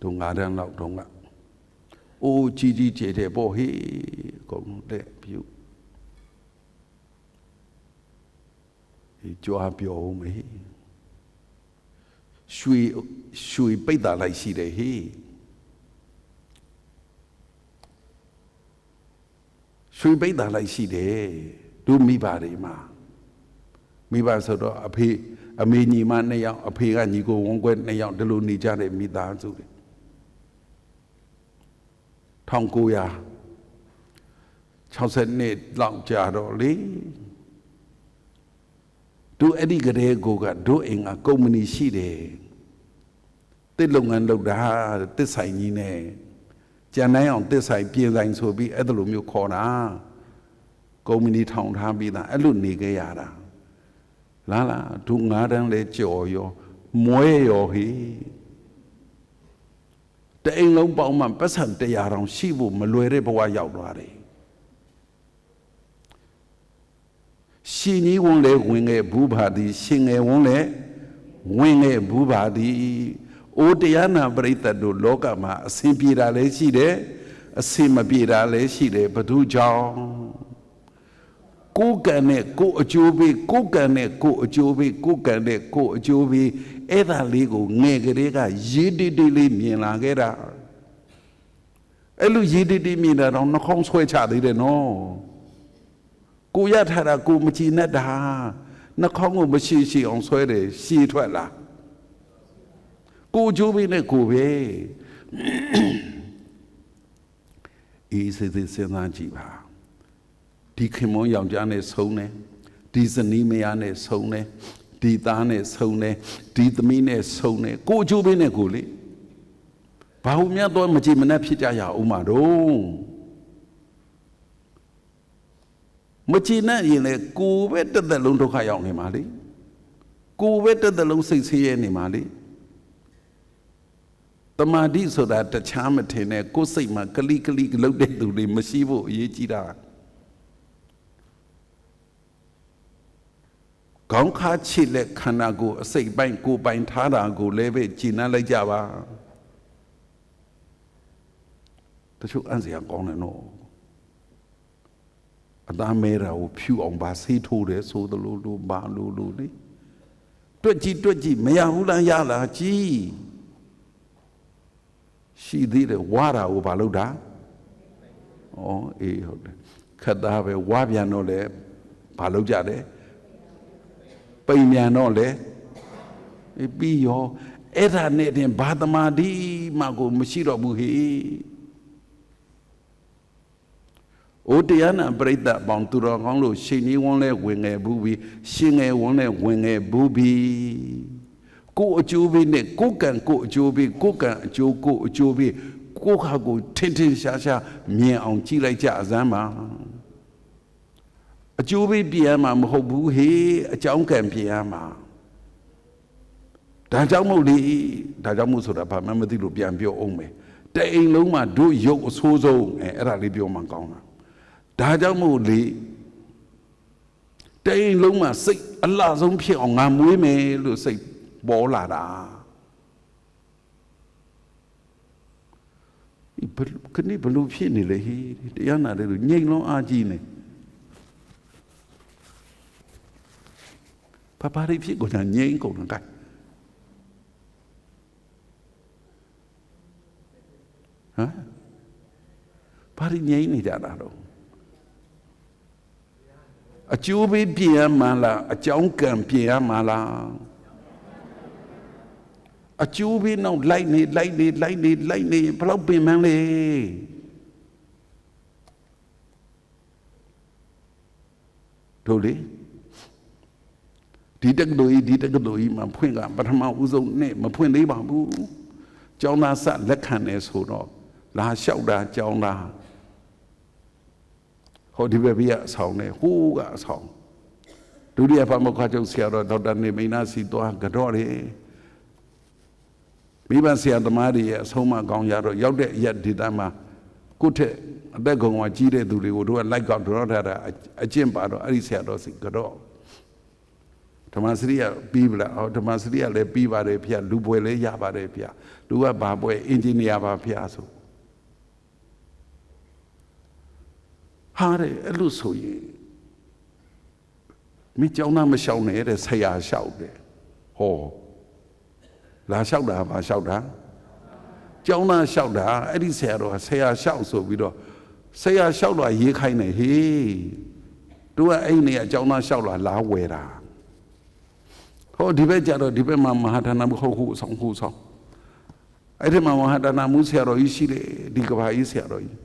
တို့9တန်းလောက်တုန်းကအိုးကြီးကျယ်တဲ့ပေါ့ဟေးအကုန်တဲ့ပြုဒီကြွားပြောဦးမေရွှေပိတ်တာလိုက်ရှိတယ်ဟေးရွှေပိတ်တာလိုက်ရှိတယ်တို့မိဘတွေမှာမိဘဆိုတော့အမေညီမ2ယောက်အဖေကညီကိုဝန်းခွဲ2ယောက်ဒီလိုနေကြတဲ့မိသားစုတွေ1960နှစ်လောက်ကြာတော့လေတို့အဲ့ဒီကလေးကိုကတို့အိမ်ကကုမ္ပဏီရှိတယ်တစ်လုပ်ငန်းလုပ်တာတစ်ဆိုင်ကြီးနဲ့ကြံနိုင်အောင်တစ်ဆိုင်ပြင်ဆိုင်ဆိုပြီးအဲ့လိုမျိုးခေါ်တာကုမ္ပဏီထောင်ထားပြီးသားအဲ့လိုနေခဲ့ရတာလားတို့9တန်းလဲကြော်ရောမွဲရောဟေးတအိမ်လုံးပေါင်းမှပတ်စံ100တောင်ရှိဖို့မလွယ်တဲ့ဘဝရောက်သွားတယ်ရှင်ကြီးဝန်းလဲဝင်ခဲ့ဘူးပါသည်ရှင်ငယ်ဝန်းလဲဝင်ခဲ့ဘူးပါသည်အိုးတရားနာပရိသတ်တို့လောကမှာအစဉ်ပြေတာလည်းရှိတယ်အစဉ်မပြေတာလည်းရှိတယ်ဘသူကြောင့်ကိုယ်ကံနဲ့ကိုယ်အကျိုးပေးကိုယ်ကံနဲ့ကိုယ်အကျိုးပေးကိုယ်ကံနဲ့ကိုယ်အကျိုးပေးအဲ့ဒါလေးကိုငယ်ကလေးကရေးတိတိလေးမြင်လာခဲ့တာအဲ့လိုရေးတိတိမြင်တာတော့နှခေါင်းဆွဲချသေးတယ်နော်ကိုရထားတာကိုမကြည်နဲ့တာနှခေါင်းကိုမရှိအောင်ဆွဲတယ်ရှည်ထွက်လာကိုအကျိုးပေးနဲ့ကိုပဲအေးစေစဉ်းစားကြည့်ပါဒီခင်မွန်းယောက်ျားနဲ့ဆုံးတယ်ဒီဇနီးမယားနဲ့ဆုံးတယ်ဒီသားနဲ့ဆုံးတယ်ဒီသမီးနဲ့ဆုံးတယ်ကိုအကျိုးပေးနဲ့ကိုလေဘာလို့များတော့မကြည်မနှက်ဖြစ်ကြရအောင်မတော့မကြည်နဲ့ရင်လေကိုပဲတက်တက်လုံးဒုက္ခရောက်နေမှာလေကိုပဲတက်တက်လုံးစိတ်ဆင်းရဲနေမှာလေတမာတိဆိုတာတခြားမထင်နဲ့ကိုယ်စိတ်မှာကလိလှုပ်တဲ့သူတွေမရှိဖို့အရေးကြီးတာခေါင်းခါချစ်လက်ခန္ဓာကိုယ်အစိတ်ပိုင်းကိုယ်ပိုင်ထားတာကိုလည်းပဲကြည်နှံ့လိုက်ကြပါတချို့အံ့စရာကောင်းတယ်နော်အသားမဲတာကိုဖြူအောင်ပါဆေးထိုးတယ်ဆိုသလိုလိုပါလိုလိုလေတွက်ကြည့်မရဘူးလားရလားကြည်ရှိသေးတယ်ဝါတာကိုဘာလုပ်တာဩအေးဟုတ်တယ်ခက်သားပဲဝါပြန်တော့လေဘာလုပ်ကြတယ်ပိန်မြန်တော့လေပြီးရောအဲ့ဒါနဲ့တင်ဘာသမာဓိမှကိုမရှိတော့ဘူးဟေ့အိုတရားနာပရိသတ်ပေါင်းသူတော်ကောင်းလို့ရှင်ကြီးဝန်းလဲဝင်ငယ်ဘူးပြီးရှင်ငယ်ဝန်းလဲဝင်ငယ်ဘူးပြီးကိုအကျိုးပေးနဲ့ကိုကံကိုအကျိုးပေးကိုကံအကျိုးကိုအကျိုးပေးကိုခါကိုထင်ရှားမြင်အောင်ကြည့်လိုက်ကြအစမ်းပါအ အကျိုးပေးပြရမှာမဟုတ်ဘူးဟေးအကြောင်းကံပြရမှာဒါကြောင့်မို့လေဒါကြောင့်မို့ဆိုတာဘာမှမသိလို့ပြန်ပြောအောင်မယ်တအိမ်လုံးမှာတို့ရုပ်အဆိုးဆုံးအဲ့ဒါလေးပြောမှကောင်းတာဒါကြောင့်မို့လေတအိမ်လုံးမှာစိတ်အလှဆုံးဖြစ်အောင်ငါမွေးမယ်လို့စိတ်ပေါ်လာတာခဏဘလို့ဖြစ်နေလေဟေးတရားနာတယ်လို့ငြိမ်လုံးအားကြီးနေဘာတွေဖြစ်ကုန်တာငြိမ်ကုန်တာဟမ်ဘာတွေငြိမ်နေကြတာတော့အကျိုးပေးပြင်ရမှာလားအကြောင်းကံပြင်ရမှာလားအကျိုးပေးနောက်လိုက်နေဘယ်လောက်ပင်မန်းလေတို့လေဒီတက္ကသိုလ်ကြီးမှာဖွင့်ကပထမဦးဆုံးနဲ့မဖွင့်သေးပါဘူးကျောင်းသားဆက်လက်ခံနေဆိုတော့လာလျှောက်တာကျောင်းသားဟောဒီဘက်ပြအဆောင်နဲ့ဟိုးကအဆောင်ဒုတိယဖမခါချုပ်ဆရာတော်ဒေါက်တာနေမိန်နာစီသွားကြော့တယ်မိဘဆရာသမားတွေရဲ့အဆုံးအမကောင်းရတော့ရောက်တဲ့အရက်ဒီတန်းမှာကိုယ့်ထက်အသက်ကောင်ကကြီးတဲ့သူတွေကိုတို့ကလိုက်ကောက်ကြော့ထားတာအကျင့်ပါတော့အဲ့ဒီဆရာတော်စီကြော့ဓမ္မစရိယပြီးပလားဟောဓမ္မစရိယလည်းပြီးပါတယ်ဖေလူပွဲလည်းရပါတယ်ဖေလူကဘာပွဲအင်ဂျင်နီယာပါဖေဆိုဟာတဲ့အဲ့လိုဆိုရင်မိကျောင်းသားမလျှောက်နဲ့တဲ့ဆရာလျှောက်တယ်ဟောလာလျှောက်တာဘာလျှောက်တာကျောင်းသားလျှောက်တာအဲ့ဒီဆရာတော်ဆရာလျှောက်ဆိုပြီးတော့ဆရာလျှောက်တော့ရေးခိုင်းတယ်ဟေးတို့ကအဲ့နေအကျောင်းသားလျှောက်လာဝယ်တာဟောဒီဘက်ကြတော့ဒီဘက်မှာမဟာဒါနမှုဟုတ်ဆောင်အဲ့ဒီမှာမဟာဒါနမှုဆရာတော်ကြီးရှိတယ်ဒီကဘာကြီးဆရာတော်ကြီး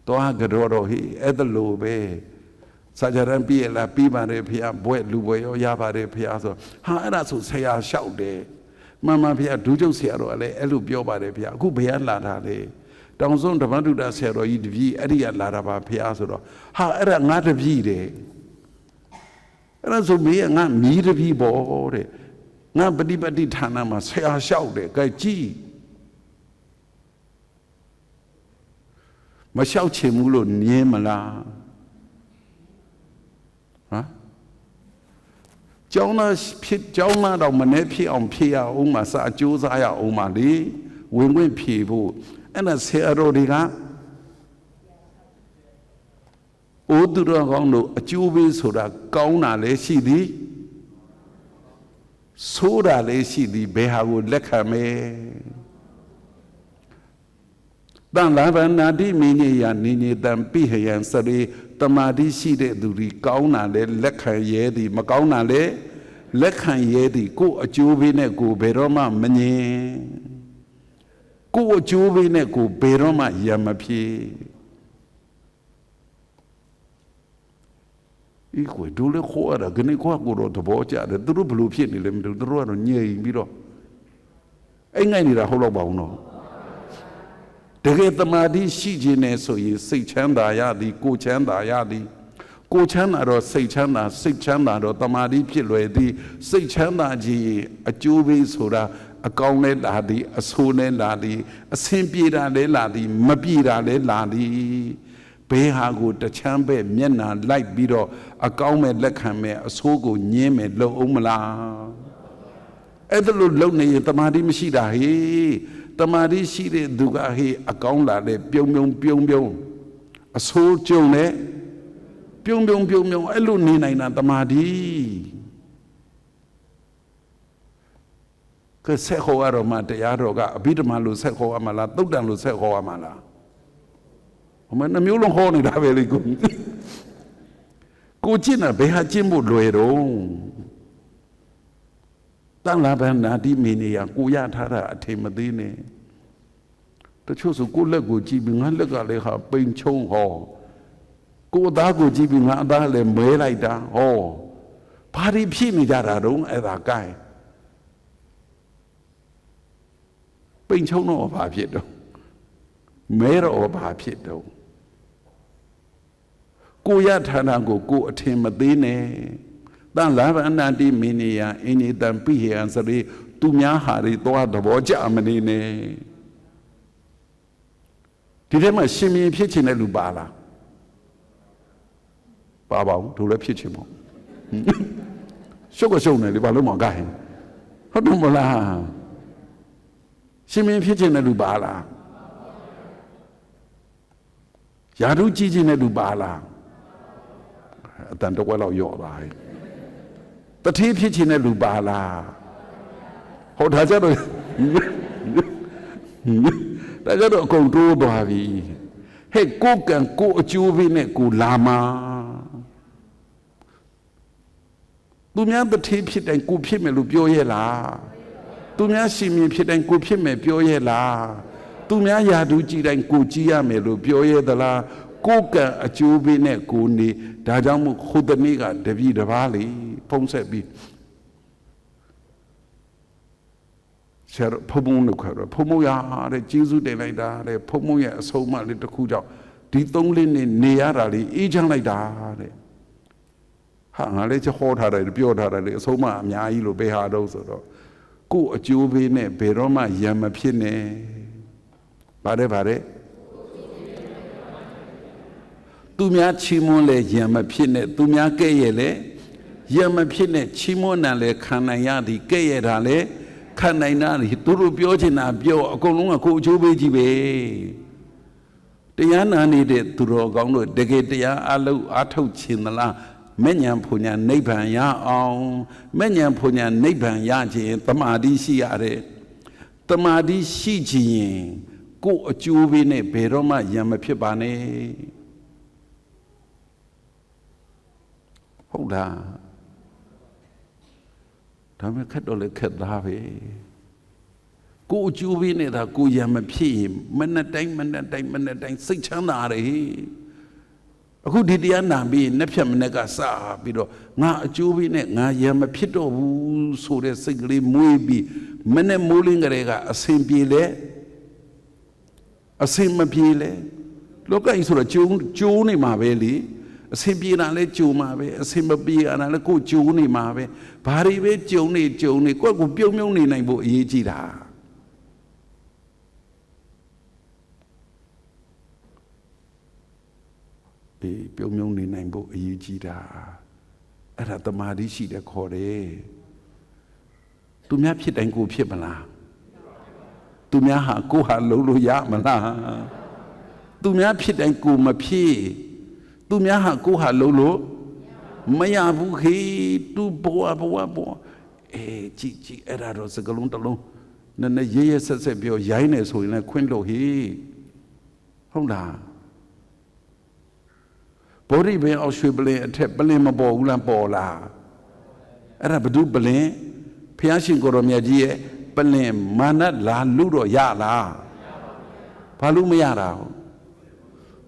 တော့ကတော့ဟေးအဲ့ဒါလိုပဲစာကြရန်ပြည့်လာပြီးပါတယ်ဖေဘွဲ့လူဘွဲ့ရောရပါတယ်ဖေဆိုဟာအဲ့ဒါဆိုဆရာလျှောက်တယ်မှန်ဖေဒူးကျုပ်ဆရာတော်ကလည်းအဲ့လိုပြောပါတယ်ဖေအခုဘယ်ကလာတာလဲတောင်စုံဓမ္မတုဒ္ဒဆရာတော်ကြီးတပည့်အဲ့ဒီကလာတာပါဖေဆိုတော့ဟာအဲ့ဒါငါတပည့်တယ်အဲ့ဒါဆိုမင်းကငါမီးတပည့်ပေါ့တဲ့ငါပฏิပတ်တိဌာနမှာဆရာလျှောက်တယ်ကြိုက်ကြည့်မလျှောက်ချင်ဘူးလို့ညင်းမလားဟမ်ကျောင်းသားတော့မနေဖြစ်အောင်ဖြေရအောင်မှာစာကြိုးစားရအောင်မှာလေဝင်ခွင့်ဖြေဖို့အဲ့ဒါဆရာတော်တွေကအိုးသူတော်ကောင်းတို့အကျိုးပေးဆိုတာကောင်းတာလည်းရှိသည်ဆိုးတာလည်းရှိသည်ဘယ်ဟာကိုလက်ခံမဲတန်လာဗနာတိမိညေယနိညေတံပိဟယံစရိတမာတိရှိတဲ့သူတွေကောင်းတာလည်းလက်ခံရဲသည်မကောင်းတာလည်းလက်ခံရဲသည်ကိုယ်အကျိုးပေးနဲ့ကိုယ်ဘယ်တော့မှမငြင်းကိုယ်အကျိုးပေးနဲ့ကိုယ်ဘယ်တော့မှရမဖြစ်ဤကိုဒူလေခေါ်ရတာကနေခေါ်ကိုတော့တဘောကြတယ်သူတို့ဘလို့ဖြစ်နေလဲမသိဘူးသူတို့ကတော့ညိမ်ပြီးတော့အိမ်ငိုက်နေတာဟုတ်တော့ပါဘူးနော်တကယ်တမာတိရှိခြင်းနဲ့ဆိုရင်စိတ်ချမ်းသာရသည်ကိုယ်ချမ်းသာရသည်ကိုယ်ချမ်းသာတော့စိတ်ချမ်းသာစိတ်ချမ်းသာတော့တမာတိဖြစ်လွယ်သည်စိတ်ချမ်းသာခြင်းအကျိုးပေးဆိုတာအကောင်းနဲ့လာသည်အဆိုးနဲ့လာသည်အဆင်ပြေတာလည်းလာသည်မပြေတာလည်းလာသည်ဘယ်ဟာကိုတချမ်းပဲမျက်နှာလိုက်ပြီးတော့အကောင်းမဲ့လက်ခံမဲ့အဆိုးကိုညင်းမဲ့လုံအောင်မလားအဲ့ဒါလို့လုံနေရင်တမာတိမရှိတာဟေးတမာတိရှိတဲ့သူကဟေးအကောင်းလာတဲ့ပြုံအဆိုးကြုံနဲ့ပြုံအဲ့လိုနေနိုင်တာတမာတိကဆက်ခေါ်ရတော့မှတရားတော်ကအဘိဓမ္မာလို့ဆက်ခေါ်ရမှာလားသုတ်တန်လို့ဆက်ခေါ်ရမှာလားအမနှမျိုးလုံးခေါ်နေတာပဲလေကိုကျင့်တာဘယ်ဟာကျင့်ဖို့လွယ်တော့တန်လာဗန္နာတိမင်းနေရကိုရထားတာအထင်မသေးနဲ့တချို့ဆိုကိုလက်ကိုကြည့်ပြီးငါလက်ကလည်းဟာပိန်ချုံဟောကိုအသားကိုကြည့်ပြီးငါအသားလည်းမဲလိုက်တာဟောဘာတွေဖြစ်နေကြတာတော့အဲ့ဒါကိုင်းပိန်ချုံတော့ဘာဖြစ်တော့မဲတော့ဘာဖြစ်တော့ ကိုရဌာနကိုကိုအထင်မသေးနဲ့တန်လာဗန္နတိမင်းရအင်းဤတံပိဟံစရိသူများဟာတွေသွားသဘောကျမနေနဲ့ဒီထဲမှာရှင်မြင်ဖြစ်ချင်တဲ့လူပါလားပါပါဘူးတို့လည်းဖြစ်ချင်မို့ရှုပ်ကရှုပ်နေလေဘာလို့မကိုင်းဟုတ်တယ်မလားရှင်မြင်ဖြစ်ချင်တဲ့လူပါလားယာရုကြည့်ချင်တဲ့လူပါလားအတန်တော့လောက်ရော့သွားပြီတတိဖြစ်ချင်တဲ့လူပါလားဟောဒါကြတော့ဒါကြတော့အကုန်တိုးသွားပြီဟဲ့ကိုကံကိုအကျိုးပေးနဲ့ကိုလာမှာသူများတတိဖြစ်တိုင်းကိုဖြစ်မယ်လို့ပြောရဲ့လားသူများရှင်မြင်ဖြစ်တိုင်းကိုဖြစ်မယ်ပြောရဲ့လားသူများယာတုကြည်တိုင်းကိုကြည်ရမယ်လို့ပြောရဲ့သလားကိုကံအကျိုးပေးနဲ့ကိုနေဒါကြောင့်မို့ခုတနေ့ကတပည့်တစ်ပါးလေဖုံးဆက်ပြီးဆရာဖုံးလို့ခေါ်တော့ဖုံးရတဲ့ကျေးဇူးတင်လိုက်တာတဲ့ဖုံးရဲ့အဆုံးအမလေးတစ်ခုကြောင့်ဒီ3လနဲ့နေရတာလေးအေးချမ်းလိုက်တာတဲ့ဟာငါလည်းချဟောထားတယ်ပြောထားတယ်လေအဆုံးအမအများကြီးလို့ဘယ်ဟာတော့ဆိုတော့ကို့အကျိုးပေးနဲ့ဘယ်တော့မှရံမဖြစ်နဲ့ဗါတဲ့သူများချီးမွမ်းလဲရံမဖြစ်နဲ့သူများကဲ့ရဲ့လဲရံမဖြစ်နဲ့ချီးမွမ်းတာလဲခံနိုင်ရသည်ကဲ့ရဲ့တာလဲခံနိုင်တာလေသူတို့ပြောချင်တာပြောအကုန်လုံးကကိုယ်အကျိုးပေးကြည့်ပဲတရားနာနေတဲ့သူတော်ကောင်းတို့တကယ်တရားအလုပ်အားထုတ်ခြင်းသလားမဲ့ညာဖုန်ညာနိဗ္ဗာန်ရအောင်မဲ့ညာဖုန်ညာနိဗ္ဗာန်ရခြင်းတမာတိရှိရတယ်တမာတိရှိခြင်းကိုယ်အကျိုးပေးနဲ့ဘယ်တော့မှရံမဖြစ်ပါနဲ့ဟုတ်လားဒါမဲ့ခက်တော့လေခက်သားပဲကိုအကျိုးပေးနေတာကိုရံမဖြစ်ရင်မနဲ့တိုင်းစိတ်ချမ်းသာတယ်အခုဒီတရားနာပြီးနှစ်ဖြတ်မနဲ့ကစပြီးတော့ငါအကျိုးပေးနဲ့ငါရံမဖြစ်တော့ဘူးဆိုတဲ့စိတ်ကလေးမွေးပြီးမနဲ့မိုးလင်းကလေးကအစင်ပြေလေအစင်မပြေလေလောကကြီးဆိုတော့ကျိုးနေမှာပဲလေအစင်ပြေတာလဲကြုံမှာပဲအစင်မပြေတာလဲကိုကြုံနေမှာပဲဘာတွေပဲကြုံနေကိုယ့်ကိုပြုံးမြုံနေနိုင်ဖို့အရေးကြီးတာပြုံးမြုံနေနိုင်ဖို့အရေးကြီးတာအဲ့ဒါတမာတိရှိတဲ့ခေါ်တယ်သူများဖြစ်တိုင်းကိုဖြစ်မလားသူများဟာကိုဟာလုံးလို့ရမလားသူများဖြစ်တိုင်းကိုမဖြစ်သူများဟာကိုဟာလုံးလို့မရဘူးခေသူဘဝကြည့်အဲ့ဒါတော့စကလုံးတစ်လုံးနည်းနည်းရဲဆက်ပြောရိုင်းနေဆိုရင်လည်းခွင့်လို့ဟေဟုတ်လားဘောဓိပင်အောင်ရွှေပလင်အထက်ပလင်မပေါ်ဘူးလားပေါ်လားအဲ့ဒါဘု ပလင်ဘုရားရှင်ကိုရောမြတ်ကြီးရဲ့ပလင်မာနလာလူတော့ရလားဘာလို့မရတာ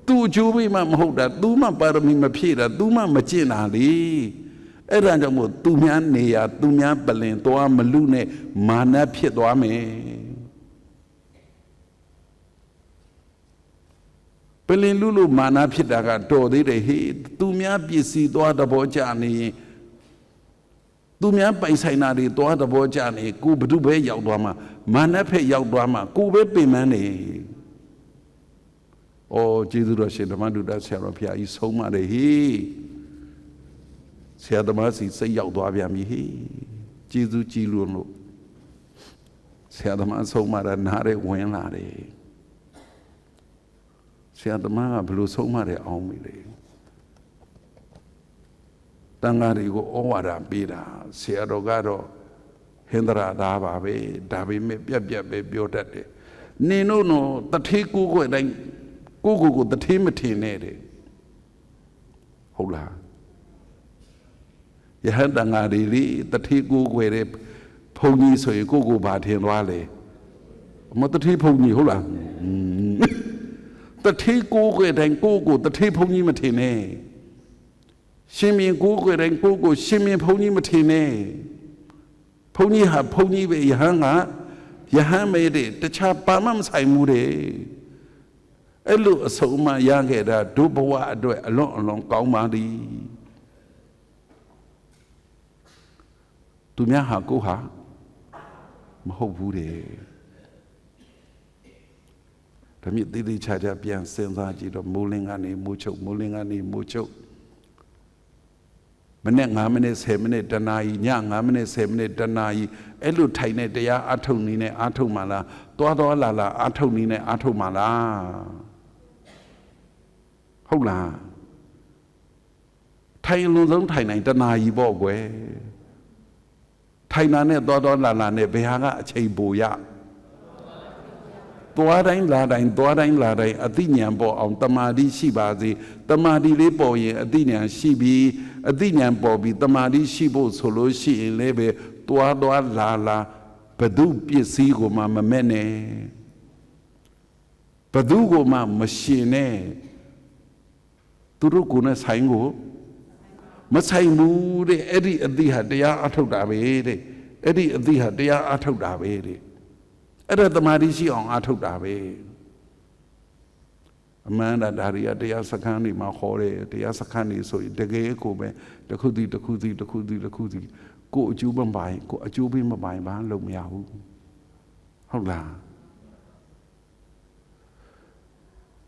သူအကျိုးပေးမှမဟုတ်တာသူမှပါရမီမဖြည့်တာသူမှမကျင့်တာလေအဲ့ဒါကြောင့်မို့သူများနေရသူများပလင်သွားမလူနဲ့မာနဖြစ်သွားမယ်ပလင်လူလို့မာနဖြစ်တာကတော်သေးတယ်ဟေ့သူများပစ္စည်းသွားသဘောကျနေရင်သူများပိုင်ဆိုင်တာတွေသွားသဘောကျနေကိုဘု ပဲရောက်သွားမှာမာနဖက်ရောက်သွားမှာကိုပဲပင်ပန်းနေဩကျေးဇူးတော်ရှင်ဓမ္မဒုဒဆရာတော်ဘုရားကြီးဆုံးမတယ်ဟေ့ဆရာသမားစီစိတ်ရောက်သွားပြန်ပြီဟေ့ကျေးဇူးကြီးလို့ဆရာသမားဆုံးမတာနားရဲဝင်လာတယ်ဆရာသမားကဘယ်လိုဆုံးမတယ်အောင်ပြီလေတန်ဃာတွေကိုဩဝါဒပေးတာဆရာတော်ကတော့ဟင်္ဒရာသားပါပဲဒါပေမဲ့ပြက်ပဲပြောတတ်တယ်နင်တို့တော့တထေးကိုယ်တိုင်းကိုတထေးမထင်နဲ့တဲ့ဟုတ်လားယဟန်တန်ဃာတွေလေတထေးကိုယ်တဲ့ဘုန်းကြီးဆိုရင်ကိုဘာထင်သွားလဲမတထေးဘုန်းကြီးဟုတ်လားတထေးကိုယ်တိုင်းကိုတထေးဘုန်းကြီးမထင်နဲ့ရှင်မြင်ကိုယ်တိုင်းကိုရှင်မြင်ဘုန်းကြီးမထင်နဲ့ဘုန်းကြီးဟာဘုန်းကြီးပဲယဟန်ကယဟန်မဲတဲ့တခြားပါမမဆိုင်ဘူးတဲ့ အဲ့လိုအဆုံးအမရခဲ့တာဒုဘဝအတွက်အလွန်ကောင်းပါသည်သူများဟာကိုဟာမဟုတ်ဘူးတဲ့ဒါမြစ်တိတိကျကျပြန်စဉ်းစားကြည့်တော့မိုးလင်းကနေမိုးချုပ်မိုးလင်းကနေမိုးချုပ်မနေ့9မိနစ်10မိနစ်တနာရီည9မိနစ်10မိနစ်တနာရီအဲ့လိုထိုင်နေတရားအထုတ်နေနဲ့အထုတ်မှလားသွားလာအထုတ်နေနဲ့အထုတ်မှလားဟုတ်လားထိုင်လုံးဆုံးထိုင်နိုင်တနာရီပေါ့ကွယ်ထိုင်တာနဲ့သွားလာနဲ့ဘယ်ဟာကအချိန်ပိုရသွားတိုင်းလာတိုင်းအသိဉာဏ်ပေါ်အောင်တမာတိရှိပါစေတမာတိလေးပေါ်ရင်အသိဉာဏ်ရှိပြီးအသိဉာဏ်ပေါ်ပြီးတမာတိရှိဖို့ဆိုလို့ရှိရင်လည်းပဲသွားလာဘဒုပစ္စည်းကိုမှမမဲ့နဲ့ဘဒုကိုမှမရှင်နဲ့သူတို့ကိုယ်နဲ့ဆိုင်ကိုမဆိုင်ဘူးတဲ့အဲ့ဒီအသိဟာတရားအထုတ်တာပဲတဲ့အဲ့ဒီအသိဟာတရားအထုတ်တာပဲတဲ့အဲ့ဒါတမာတိရှိအောင်အထုတ်တာပဲအမှန်ဒါတွေကတရားစခန်းတွေမှာခေါ်တယ်တရားစခန်းတွေဆိုရင်တကယ်ကိုပဲတစ်ခုစီကိုအကျိုးမပိုင်ကိုအကျိုးပေးမပိုင်ဘာလို့မရဘူးဟုတ်လား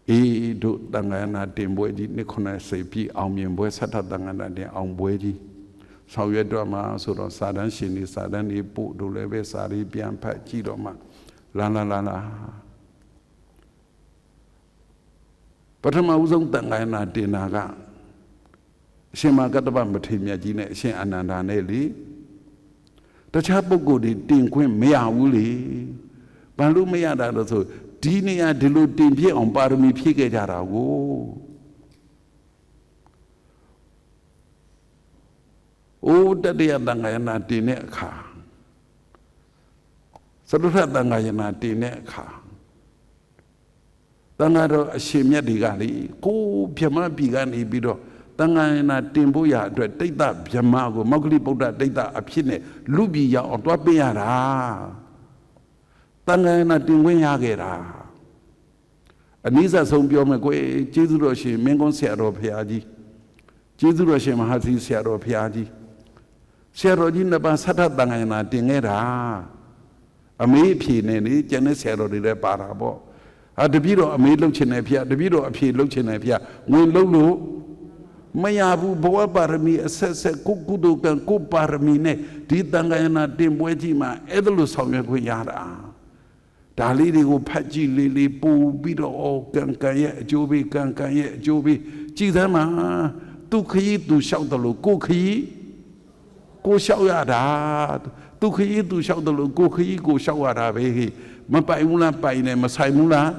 အေးတို့တန်ခါနာတင်ပွဲကြီးနှစ်90ပြည့်အောင်မြင်ပွဲဆက်ထတန်ခါနာတင်အောင်ပွဲကြီးဆောင်ရွက်တော့မှဆိုတော့စာတန်းရှင်တွေစာတန်းတွေပို့တို့လည်းပဲစာရီပြန်ဖတ်ကြည့်တော့မှလာပထမဦးဆုံးတန်ခါနာတင်တာကအရှင်မကတ္တဗမထေရမြတ်ကြီးနဲ့အရှင်အာနန္ဒာနဲ့လေတခြားပုဂ္ဂိုလ်တွေတင်ခွင့်မရဘူးလေဘာလို့မရတာလဲဆိုဒီနေရာဒီလိုတင်ပြအောင်ပါရမီဖြည့်ခဲ့ကြတာကိုအိုးတတရတန်ခါနာတင်တဲ့အခါသရုထတန်ခါနာတင်တဲ့အခါတန်ခါတော့အရှင်မြတ်တွေကလေကိုဗြဟ္မပြည်ကနေပြီးတော့တန်ခါနာတင်ဖို့ရအတွက်တိတ်တဗြဟ္မကိုမောဂလိဗုဒ္ဓတိတ်တအဖြစ်နဲ့လူပြည်ရောက်အောင်တွားပေးရတာတန်ခါနာတင်ခွင့်ရခဲ့တာအနည်းဆုံးပြောမယ်ကိုကျေးဇူးတော်ရှင်မင်းကုန်းဆရာတော်ဘုရားကြီးကျေးဇူးတော်ရှင်မဟာသီဆရာတော်ဘုရားကြီးဆရာတော်ကြီးနှစ်ပါးဆဋ္ဌတန်ခါနာတင်ခဲ့တာအမေးအဖြေနဲ့လေကျန်တဲ့ဆရာတော်တွေလည်းပါတာပေါ့တပည့်တော်အမေးလှုပ်ချင်တယ်ဖျားတပည့်တော်အဖြေလှုပ်ချင်တယ်ဖျားဝင်လှုပ်လို့မရဘူးဘဝပါရမီအဆက်ကုသိုလ်ကံကိုပါရမီနဲ့ဒီတန်ခါနာတင်ပွဲကြီးမှာအဲ့ဒါလို့ဆောင်ရွက်ခွင့်ရတာဒါလေးတွေကိုဖတ်ကြည့်လေးပို့ပြီးတော့ကံရဲ့အကျိုးပေးကံရဲ့အကျိုးပေးကြည်သမ်းမှာသူခရီးသူလျှောက်တယ်လို့ကိုခရီးကိုလျှောက်ရတာသူခရီးသူလျှောက်တယ်လို့ကိုခရီးကိုလျှောက်ရတာပဲမပိုင်ဘူးလားပိုင်တယ်မဆိုင်ဘူးလား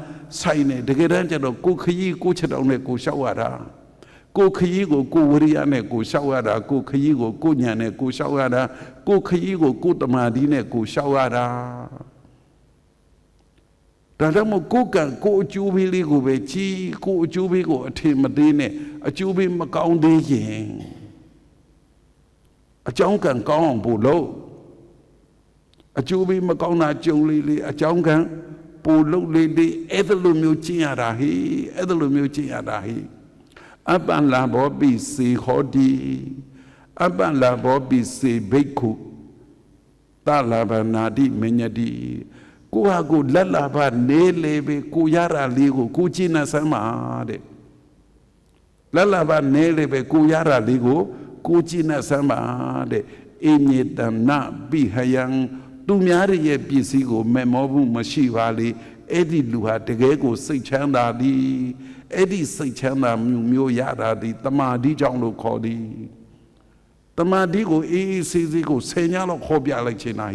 ဆိုင်တယ်တကယ်တမ်းကျတော့ကိုခရီးကိုချက်တောင်းနဲ့ကိုလျှောက်ရတာကိုခရီးကိုကိုဝရိယနဲ့ကိုလျှောက်ရတာကိုခရီးကိုကိုဉာဏ်နဲ့ကိုလျှောက်ရတာကိုခရီးကိုကိုတမာတိနဲ့ကိုလျှောက်ရတာဒါကြောင့်မို့ကိုကံကိုအကျိုးပေးလေးကိုပဲကြည်ကိုအကျိုးပေးကိုအထင်မသေးနဲ့အကျိုးပေးမကောင်းသေးရင်အကြောင်းကံကောင်းအောင်ပို့လို့အကျိုးပေးမကောင်းတာကြုံလေးအကြောင်းကံပို့လို့လေးအဲ့ဒါလိုမျိုးကျင့်ရတာအဲ့ဒါလိုမျိုးကျင့်ရတာအပ္ပလာဘောပိစေဟောတိအပ္ပလာဘောပိစေဘိက္ခုတလာဘနာတိမညတိကိုဟာကိုလက်လာပါနေလေပဲကိုရတာလေးကိုကျင့်နေစမ်းပါတဲ့လက်လာပါနေလေပဲကိုရတာလေးကိုကျင့်နေစမ်းပါတဲ့အင်းညတနာပိဟယံသူများရဲ့ပစ္စည်းကိုမဲ့မောမှုမရှိပါလေအဲ့ဒီလူဟာတကယ်ကိုစိတ်ချမ်းသာသည်အဲ့ဒီစိတ်ချမ်းသာမျိုးရတာဒီတမာတိကြောင့်လို့ခေါ်သည်တမာတိကိုအေးဆေးဆေးကိုဆယ်ညလောက်ခေါ်ပြလိုက်ချင်တာ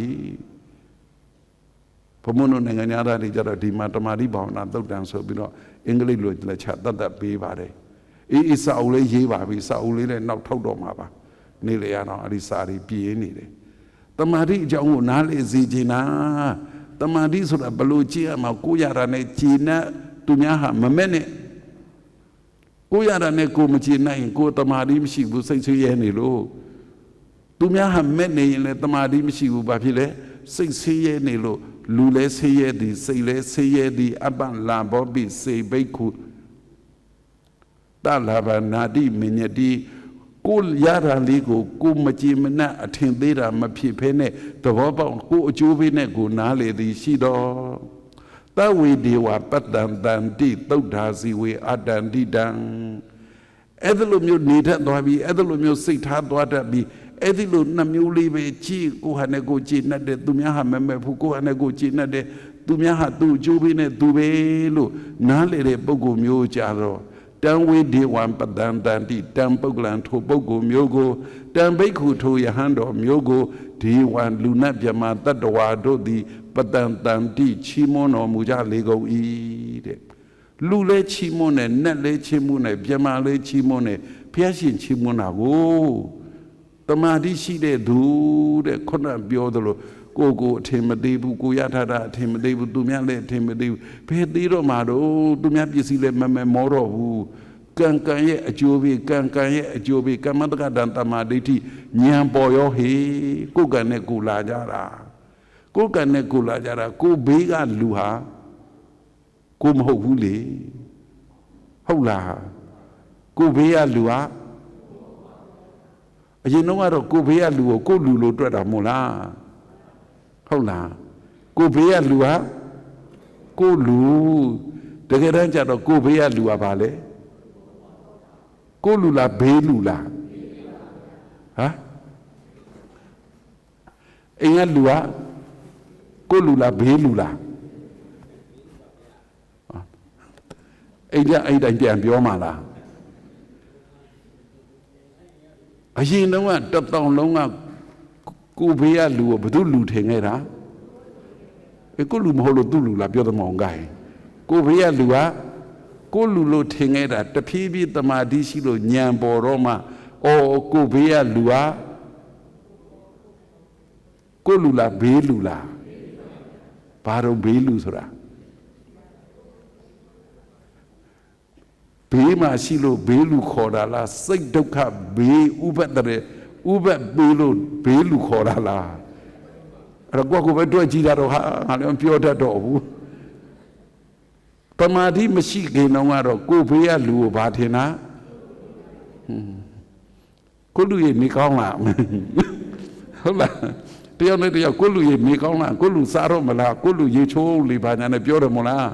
ဘုံမနုနိုင်ငံသားတွေကြတော့ဒီမှာတမာတိဘာဝနာသုတ်တန်ဆိုပြီးတော့အင်္ဂလိပ်လိုလက်ချတတ်ပေးပါတယ်အေးစာအုပ်လေးရေးပါပြီစာအုပ်လေးနဲ့နောက်ထုတ်တော့မှာပါနေလေရတော့အဲ့ဒီစာတွေပြင်းနေတယ်တမာတိအကြောင်းကိုနားလေစေချင်တာတမာတိဆိုတာဘလို့ကြည့်ရမှာကိုရတာနဲ့ကြည်နဲ့သူများဟာမမဲ့နဲ့ကိုရတာနဲ့ကိုမကြည်နိုင်ရင်ကိုတမာတိမရှိဘူးစိတ်ဆွေးရဲနေလို့သူများဟာမဲ့နေရင်လည်းတမာတိမရှိဘူးဘာဖြစ်လဲစိတ်ဆင်းရဲနေလို့ လူလဲဆေးရဲသည်စိတ်လဲဆေးရဲသည်အပ္ပလာဘောပိစေဘိက္ခုတလာဘာနာတိမညတိကိုရတာလေးကိုမကြည်မနှက်အထင်သေးတာမဖြစ်ဖဲနဲ့သဘောပေါက်ကိုအကျိုးပေးနဲ့ကိုနားလေသည်ရှိတော်တဝေဒေဝပတ္တံတန္တိသုဒ္ဓာစီဝေအတ္တန္တိတံအဲ့ဒါလိုမျိုးနေတတ်သွားပြီအဲ့ဒါလိုမျိုးစိတ်ထားသွားတတ်ပြီအဲ့ဒီလိုနှမျိုးလေးပဲကြည်ကိုဟာနဲ့ကိုကြည်နှက်တဲ့သူများဟာမမဲ့ဘူးကိုဟာနဲ့ကိုကြည်နှက်တဲ့သူများဟာသူ့အကျိုးပေးနဲ့သူပဲလို့နားလေတဲ့ပုဂ္ဂိုလ်မျိုးကြတော့တံဝေဒေဝံပတ္တံတန္တိတံပုဂ္ဂလံထိုပုဂ္ဂိုလ်မျိုးကိုတံဘိက္ခုထိုယဟန်တော်မျိုးကိုဒေဝံလူနတ်မြမတတ္တဝါတို့သည်ပတ္တံတန္တိချီးမွမ်းတော်မူကြလေကုန်၏တဲ့လူလဲချီးမွမ်းတယ်နတ်လဲချီးမွမ်းတယ်မြမလဲချီးမွမ်းတယ်ဘုရားရှင်ချီးမွမ်းတာကိုတမာတိရှိတဲ့သူတဲ့ခုနပြောသလိုကိုအထင်မသေးဘူးကိုရထားတာအထင်မသေးဘူးသူများလည်းအထင်မသေးဘူးဘယ်သေးတော့မှာတော့သူများပစ္စည်းလည်းမမောတော့ဘူးကံရဲ့အကျိုးပေးကံရဲ့အကျိုးပေးကမ္မတက္ကတံတမာဒိဋ္ဌိဉာဏ်ပေါ်ရောဟေကိုယ်ကံနဲ့ကိုလာကြတာကိုယ်ကံနဲ့ကိုလာကြတာကိုဘေးကလူဟာကိုမဟုတ်ဘူးလေဟုတ်လားကိုဘေးကလူဟာအရင်တော့ကတော့ကိုဘေးကလူကိုကိုလူလို့တွေ့တာမို့လားဟုတ်လားကိုဘေးကလူဟာကိုလူတကယ်တမ်းကျတော့ကိုဘေးကလူဟာဘာလဲကိုလူလားဘေးလူလားဟမ်အိမ်ကလူဟာကိုလူလားဘေးလူလားအိမ်ကအဲ့တိုင်းပြန်ပြောမှလားအရင်တော့ကတတောင်လုံးကကိုဘေးကလူကိုဘယ်သူလူထင်ခဲ့တာကိုလူမဟုတ်လို့သူ့လူလားပြောသမောင်ကိုင်းကိုဘေးကလူကကိုလူလို့ထင်ခဲ့တာတဖြည်းဖြည်းတမာတိရှိလို့ညံပေါ်တော့မှအော်ကိုဘေးကလူကကိုလူလားဘေးလူလားဘာတော့ဘေးလူဆိုတာဘေးမှာရှိလို့ဘေးလူခေါ်တာလားစိတ်ဒုက္ခဘေးဥပဒရေဥပဘေးလို့ဘေးလူခေါ်တာလားအဲ့တော့ကိုပဲတွေ့ကြည့်တာတော့ဟာငါလည်းပြောတတ်တော့ဘူးတမာတိမရှိခင်တော့ကတော့ကိုဘေးကလူကိုဘာထင်တာကိုလူရဲ့နေကောင်းလားဟုတ်လားတယောက်နဲ့တယောက်ကိုလူရဲ့နေကောင်းလားကိုလူစားတော့မလားကိုလူရေချိုးလေဘာညာနဲ့ပြောတယ်မို့လား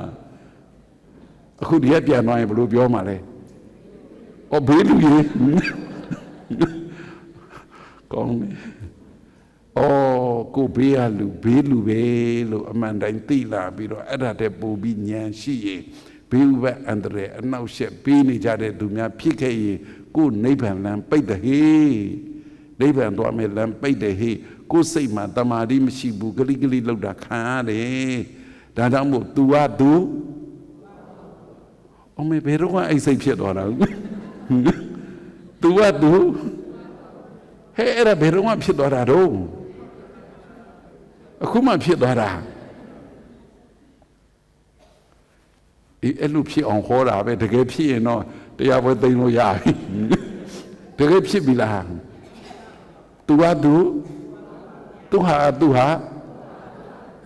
အခုဒီကပြန်သွားရင်ဘယ်လိုပြောမှာလဲအော်ဘေးလူရေကောင်းတယ်အော်ကိုဘေးကလူဘေးလူပဲလို့အမှန်တိုင်းသိလာပြီးတော့အဲ့ဒါတည်းပို့ပြီးဉာဏ်ရှိရင်ဘေးဥပအန္တရာယ်အနောက်ရှက်ပေးနေကြတဲ့သူများဖြစ်ခဲ့ရင်ကိုနိဗ္ဗာန်လမ်းပိတ်တယ်ဟေးနိဗ္ဗာန်သွားမယ်လမ်းပိတ်တယ်ဟေးကိုစိတ်မှာတမာတိမရှိဘူးဂလိဂလိလောက်တာခံရတယ်ဒါကြောင့်မို့ तू က तू အမေဘယ်တော့အဲ့စိတ်ဖြစ်သွားတာ तू က तू ဟဲ့အဲ့ဒါဘယ်တော့ဖြစ်သွားတာတော့အခုမှဖြစ်သွားတာအဲ့လိုဖြစ်အောင်ဟောတာပဲတကယ်ဖြစ်ရင်တော့တရားပွဲသိမ်းလို့ရပြီတကယ်ဖြစ်ပြီလား तू က तू ဟာ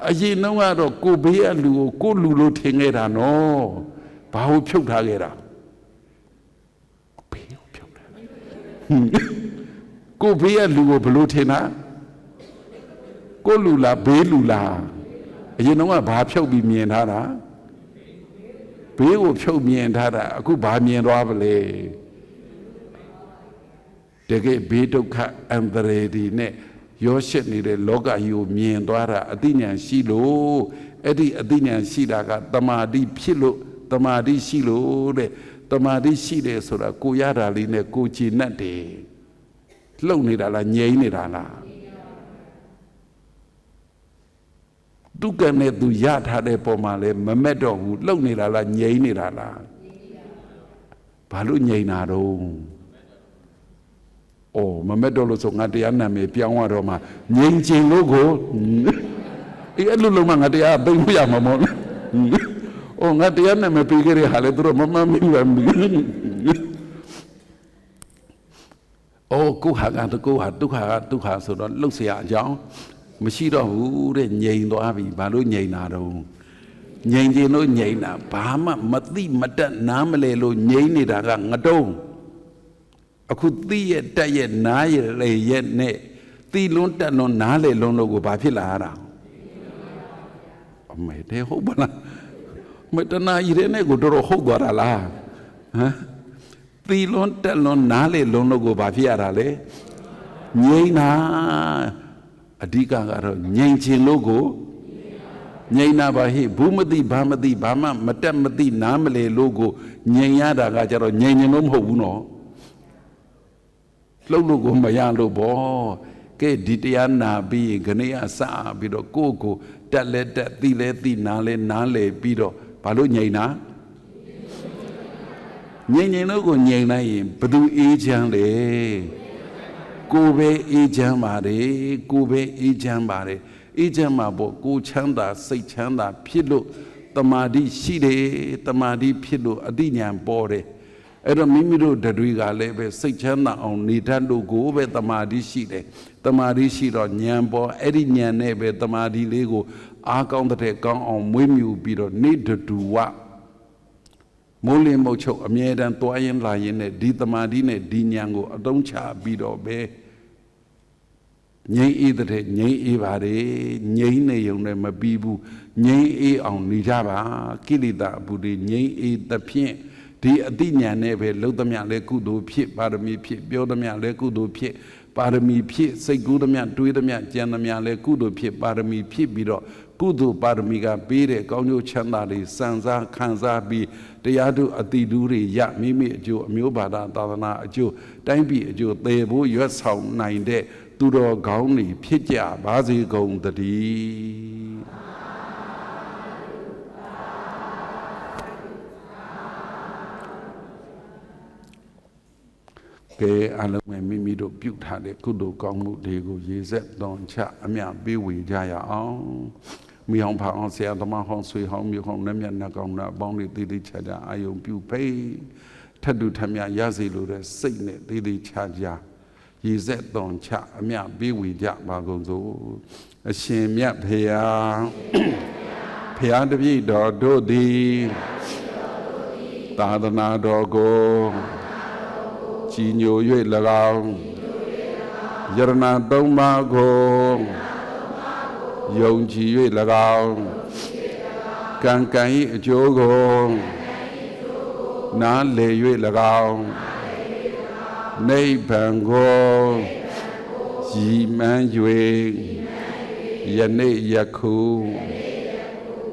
အရင်တော့ကတော့ကိုဘေးကလူကိုလူလို့ထင်ခဲ့တာနော်ဘာလို့ဖြုတ်ထားခဲ့တာဘေးကိုဖြုတ်ထားကိုဘေးကလူကိုဘလို့ထင်တာကိုလူလားဘေးလူလားအရင်တော့ကဘာဖြုတ်ပြီးမြင်ထားတာဘေးကိုဖြုတ်မြင်ထားတာအခုဘာမြင်သွားပါလဲတကယ်ဘေးဒုက္ခအန္တရာယ်ဒီနဲ့ရောရှက်နေတဲ့လောကကြီးကိုမြင်သွားတာအသိဉာဏ်ရှိလို့အဲ့ဒီအသိဉာဏ်ရှိတာကတမာတိဖြစ်လို့တမာတိရှိလို့တဲ့တမာတိရှိတယ်ဆိုတာကိုရတာလေးနဲ့ကိုကြည်နှက်တယ်လှုပ်နေတာလားငြိမ်းနေတာလားဒုက္ခနဲ့သူရထားတဲ့ပုံမှာလဲမမက်တော့ဘူးလှုပ်နေတာလားငြိမ်းနေတာလားဘာလို့ငြိမ်းတာတော့အော်မမက်တော့လို့ဆိုငါတရားနာမယ်ပြောင်းရတော့မှငြိမ်းချင်လို့ကိုအဲ့လိုလုံးမငါတရားသိမ့်မရမှာမဟုတ်အော်ငါတရားနာမယ်ပြီးကြရဟာလေသူတို့မမမီးပါမီးအော်ကိုဟာကကိုဟာဒုက္ခကဒုက္ခဆိုတော့လှုပ်เสียအကြောင်း မရှိတော့ဘူးတဲ့ငြိမ်သွားပြီဘာလို့ငြိမ်တာတော့ငြိမ်ခြင်းလို့ငြိမ်တာဘာမှမသိမတက်နားမလဲလို့ငြိမ်နေတာကငတုံးအခုသိရတက်ရနားရလေရဲ့နဲ့သိလွန်းတက်လွန်းနားလေလွန်းလို့ကိုဘာဖြစ်လာရတာအမေတဲ့ဟုတ်ပါလားမတနာရတဲ့နဲ့ကိုတော်ဟုတ်သွားတာလားဟမ်သိလွန်းတက်လွန်းနားလေလွန်းလို့ကိုဘာဖြစ်ရတာလဲငြိမ်တာအဓိကကတော့ငြိမ်ခြင်းလို့ကိုငြိမ်တာပါဟိဘူးမသိဘာမသိဘာမှမတက်မသိနားမလေလို့ကိုငြိမ်ရတာကကြတော့ငြိမ်ခြင်းလို့မဟုတ်ဘူးနော်လှုပ်လို့ကိုမရလို့ဗောကဲဒီတရားနာပြီးခဏရစပြီးတော့ကိုကိုတက်လဲတက်သိလဲသိနားလဲနားလဲပြီးတော့ဘာလို့ငြိမ်တာငြိမ်လို့ကိုငြိမ်လိုက်ရင်ဘသူအေးချမ်းလဲကိုပဲအေးချမ်းပါတယ်ကိုပဲအေးချမ်းပါတယ်အေးချမ်းမှာပေါ့ကိုချမ်းသာစိတ်ချမ်းသာဖြစ်လို့တမာတိရှိတယ်တမာတိဖြစ်လို့အတိညာပေါ်တယ်အဲ့တော့မိမိတို့တွေကလည်းပဲစိတ်ချမ်းသာအောင်နေတတ်လို့ကိုပဲတမာတိရှိတယ်တမာတိရှိတော့ဉာဏ်ပေါ်အဲ့ဒီဉာဏ်နဲ့ပဲတမာတိလေးကိုအားကောင်းတဲ့ကောင်းအောင်မွေးမြူပြီးတော့နေတူဝမိုးလင်းမုတ်ချုပ်အမြဲတမ်းတွားရင်လာရင်နဲ့ဒီတမာတိနဲ့ဒီဉာဏ်ကိုအတုံးချပြီးတော့ပဲငြိမ်းအေးတဲ့ငြိမ်းအေးပါတယ်ငြိမ်းနေုံနဲ့မပြီးဘူးငြိမ်းအေးအောင်နေကြပါကိလေသာအပူတွေငြိမ်းအေးသဖြင့်ဒီအတိညာနဲ့ပဲလှုပ်သမျှလဲကုသိုလ်ဖြစ်ပါရမီဖြစ်ပြောသမျှလဲကုသိုလ်ဖြစ်ပါရမီဖြစ်စိတ်ကူးသမျှတွေးသမျှကြံသမျှလဲကုသိုလ်ဖြစ်ပါရမီဖြစ်ပြီးတော့ကုသိုလ်ပါရမီကပေးတဲ့ကောင်းကျိုးချမ်းသာတွေစံစားခံစားပြီးတရားတို့အတိတူတွေရမိမိအကျိုးအမျိုးဘာသာသာသနာအကျိုးတိုင်းပြည်အကျိုးသေဖို့ရွတ်ဆောင်နိုင်တဲ့သူတော်ကောင်းတွေဖြစ်ကြပါစေကုန်သတည်းကဲအလုံးမဲ့မိမိတို့ပြုထားတဲ့ကုသိုလ်ကောင်းမှုတွေကိုရေစက်သွန်ချအမြပေးဝေကြရအောင်မိအောင်ဖအောင်ဆရာသမားဟောင်းဆွေဟောင်းမြို့ဟောင်းနဲ့မျက်နှာကောင်းတာအပေါင်းတွေတည်တည်ချာချာအာယုံပြုဖိတ်ထတ်တူထမြရစေလို့တဲ့စိတ်နဲ့တည်တည်ချာချာရေစက်သွန်ချအမြပေးဝေကြပါကုန်စို့အရှင်မြတ်ဖေယဖျားတပြည့်တော်တို့သည်သာသနာတော်ကိုကြည်ညို၍၎င်းယရဏသုံးပါးကိုယုံကြည်၍၎င်းကံကံ၏အကျိုးကိုနားလည်၍၎င်းနိဗ္ဗာန်ကိုရည်မှန်း၍ယနေ့ယခု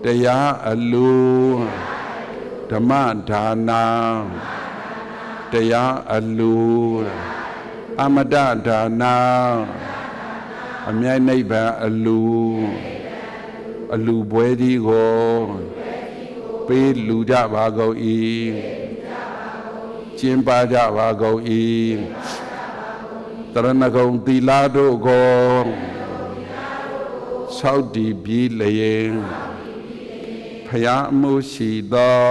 တရားအလိုဓမ္မဒါနာတရားအလူအမတဒါနာအမြဲနိဗ္ဗာန်အလူပွဲကြီးကိုပေးလူကြပါကုန်၏ကျင်းပကြပါကုန်၏တရဏဂုံသီလတို့ကိုဆောက်တည်ပြီးလျင်ဖယားမှုရှိသော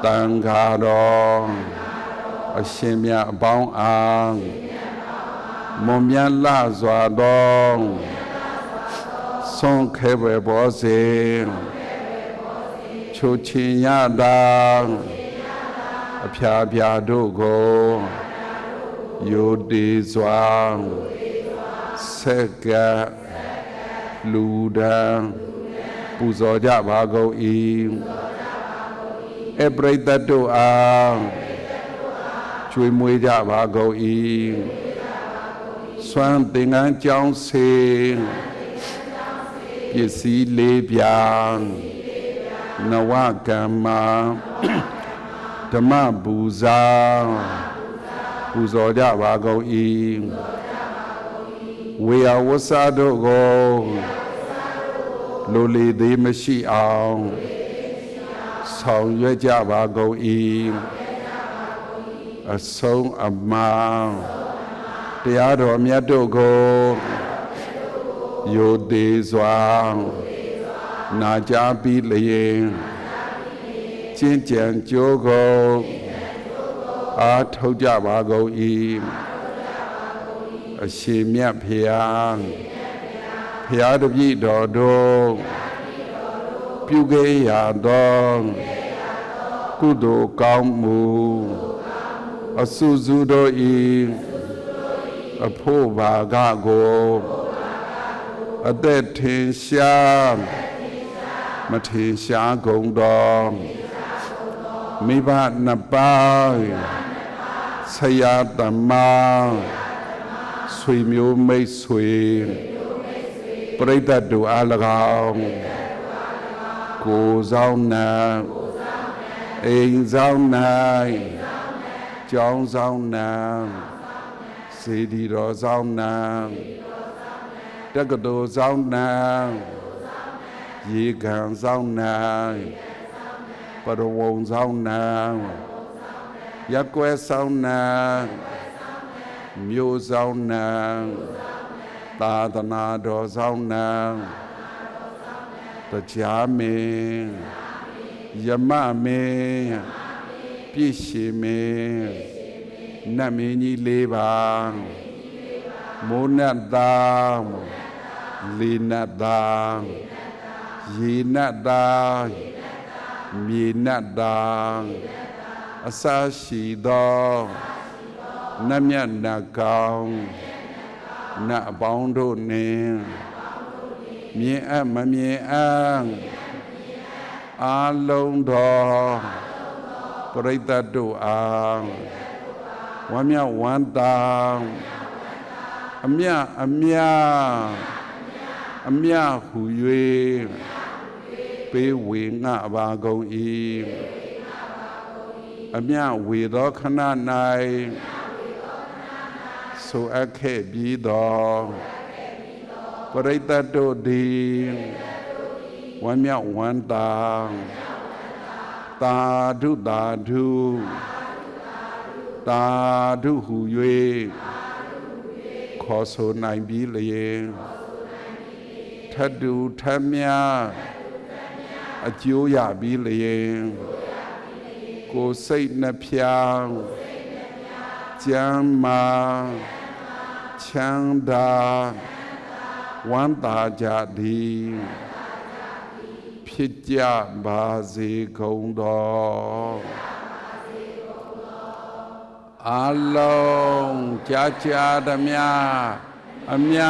တန်ခါတော်အရှင်မြတ်အပေါင်းအားမွန်မြတ်လှစွာသောဆုံးခဲပဲပေါ်စေချိုချင်ရတာအဖျားဖျားတို့ကိုယိုတေစွာဆက်ကလူဒံပူဇော်ကြပါကုန်၏အပရိသတ်တို့အားကျွေးမွေးကြပါကုန်၏စွမ်းသင်္ကန်းကြောင်းစေပစ္စည်းလေးပြာနဝကမ္မဓမ္မပူဇာပူဇော်ကြပါကုန်၏ဝေယဝဆာတို့ကိုလိုလေသေးမရှိအောင်ဆောင်ရွက်ကြပါကုန်၏အဆုံးအမတရားတော်မြတ်တို့ကိုယိုသေးစွာနာကြားပြီးလျင်ကျင့်ကြံကြိုးကိုအားထုတ်ကြပါကုန်၏အရှင်မြတ်ဖေယ ရာတပည့်တော်တို့ပြုခဲ့ရသောကုသိုလ်ကောင်းမှုအဆုစုတို့ဤအဖို့ဘာကကိုအသက်ထင်ရှားမထင်ရှားကုန်သောမိဘနှစ်ပါးဆရာသမားဆွေမျိုးမိတ်ဆွေပရိသတ်တို့အား၎င်းကိုယ်ဆောင်နာအိမ်ဆောင်နာကျောင်းဆောင်နာစေတီတော်ဆောင်နာတက္ကသိုလ်ဆောင်နာရေကန်ဆောင်နာပရဝုံဆောင်နာရက်ကွယ်ဆောင်နာမြို့ဆောင်နာသာသနာတော်ဆောင်နာတရားမင်းယမမင်းပြည့်ရှိမင်းနတ်မင်းကြီး၄ပါးမိုးနတ်သားလေနတ်သားရေနတ်သားမြေနတ်သားအစာရှိသောနတ်မြတ်နတ်ကောင်းနတ်အပေါင်းတို့နှင့်မြင်အပ်မမြင်အပ်အာလုံးသောပရိသတ်တို့အားဝမ်းမြောက်ဝမ်းသာအမြဟူ၍ပေးဝေငှပါကုန်၏အမြဝေသောခဏ၌ဆိုအပ်ခဲ့ပြီးသောပရိသတ်တို့သည်ဝမ်းမြောက်ဝမ်းသာသာဓုသာဓုသာဓုဟူ၍ခေါ်ဆိုနိုင်ပြီးလျင်ထတူထမြအကျိုးရပြီးလျင်ကိုယ်စိတ်နှဖျားကျမ်းမာချမ်းသာဝမ်းသာကြသည်ဖြစ်ကြပါစေကုန်သောအလုံးကြာသမျှအမြ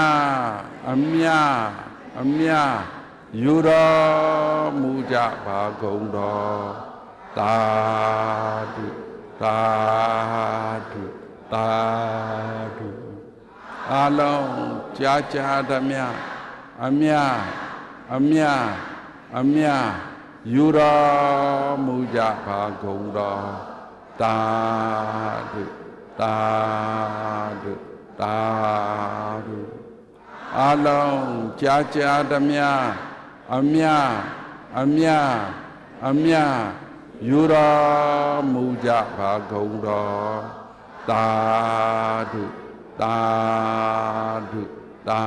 ယူတော်မူကြပါကုန်သောသာဓုသာဓုသာဓုအလုံးကြာသမျှအမြယူတော်မူကြပါကုန်သောသာဓုသာဓုသာဓုအလုံးကြာသမျှအမြယူတော်မူကြပါကုန်သောသာဓုသာဓုသာ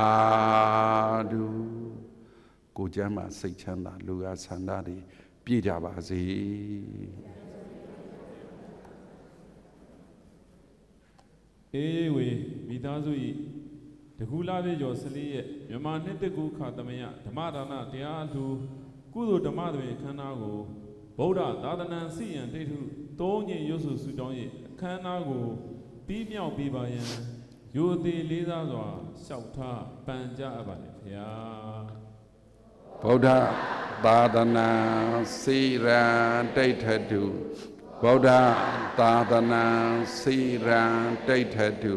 ဓုကိုကျမ်းမှာစိတ်ချမ်းသာလူအားဆန္ဒတွေပြည့်ကြပါစေအေးဝေမိသားစုဤတကူလာပြေကျော်14ရက်မြန်မာနှစ်တကူခါသမယဓမ္မဒါနတရားအထူးကုသိုလ်ဓမ္မသဘင်အခမ်းအနားကိုဗုဒ္ဓသာသနာစီယံတိထု၃ညရွတ်စုစုတောင်း၏အခမ်းအနားကိုပြီးမြောက်ပြီးပါရန်ယိုသေးလေးစားစွာလျှောက်ထားပန်ကြအပ်ပါလေဖေယဗုဒ္ဓသာသနာစီရန်တိဋ္ဌတုဗုဒ္ဓသာသနာစီရန်တိဋ္ဌတု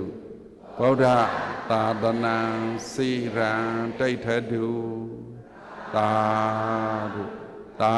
ဗုဒ္ဓသာသနာစီရန်တိဋ္ဌတုသာဓုသာ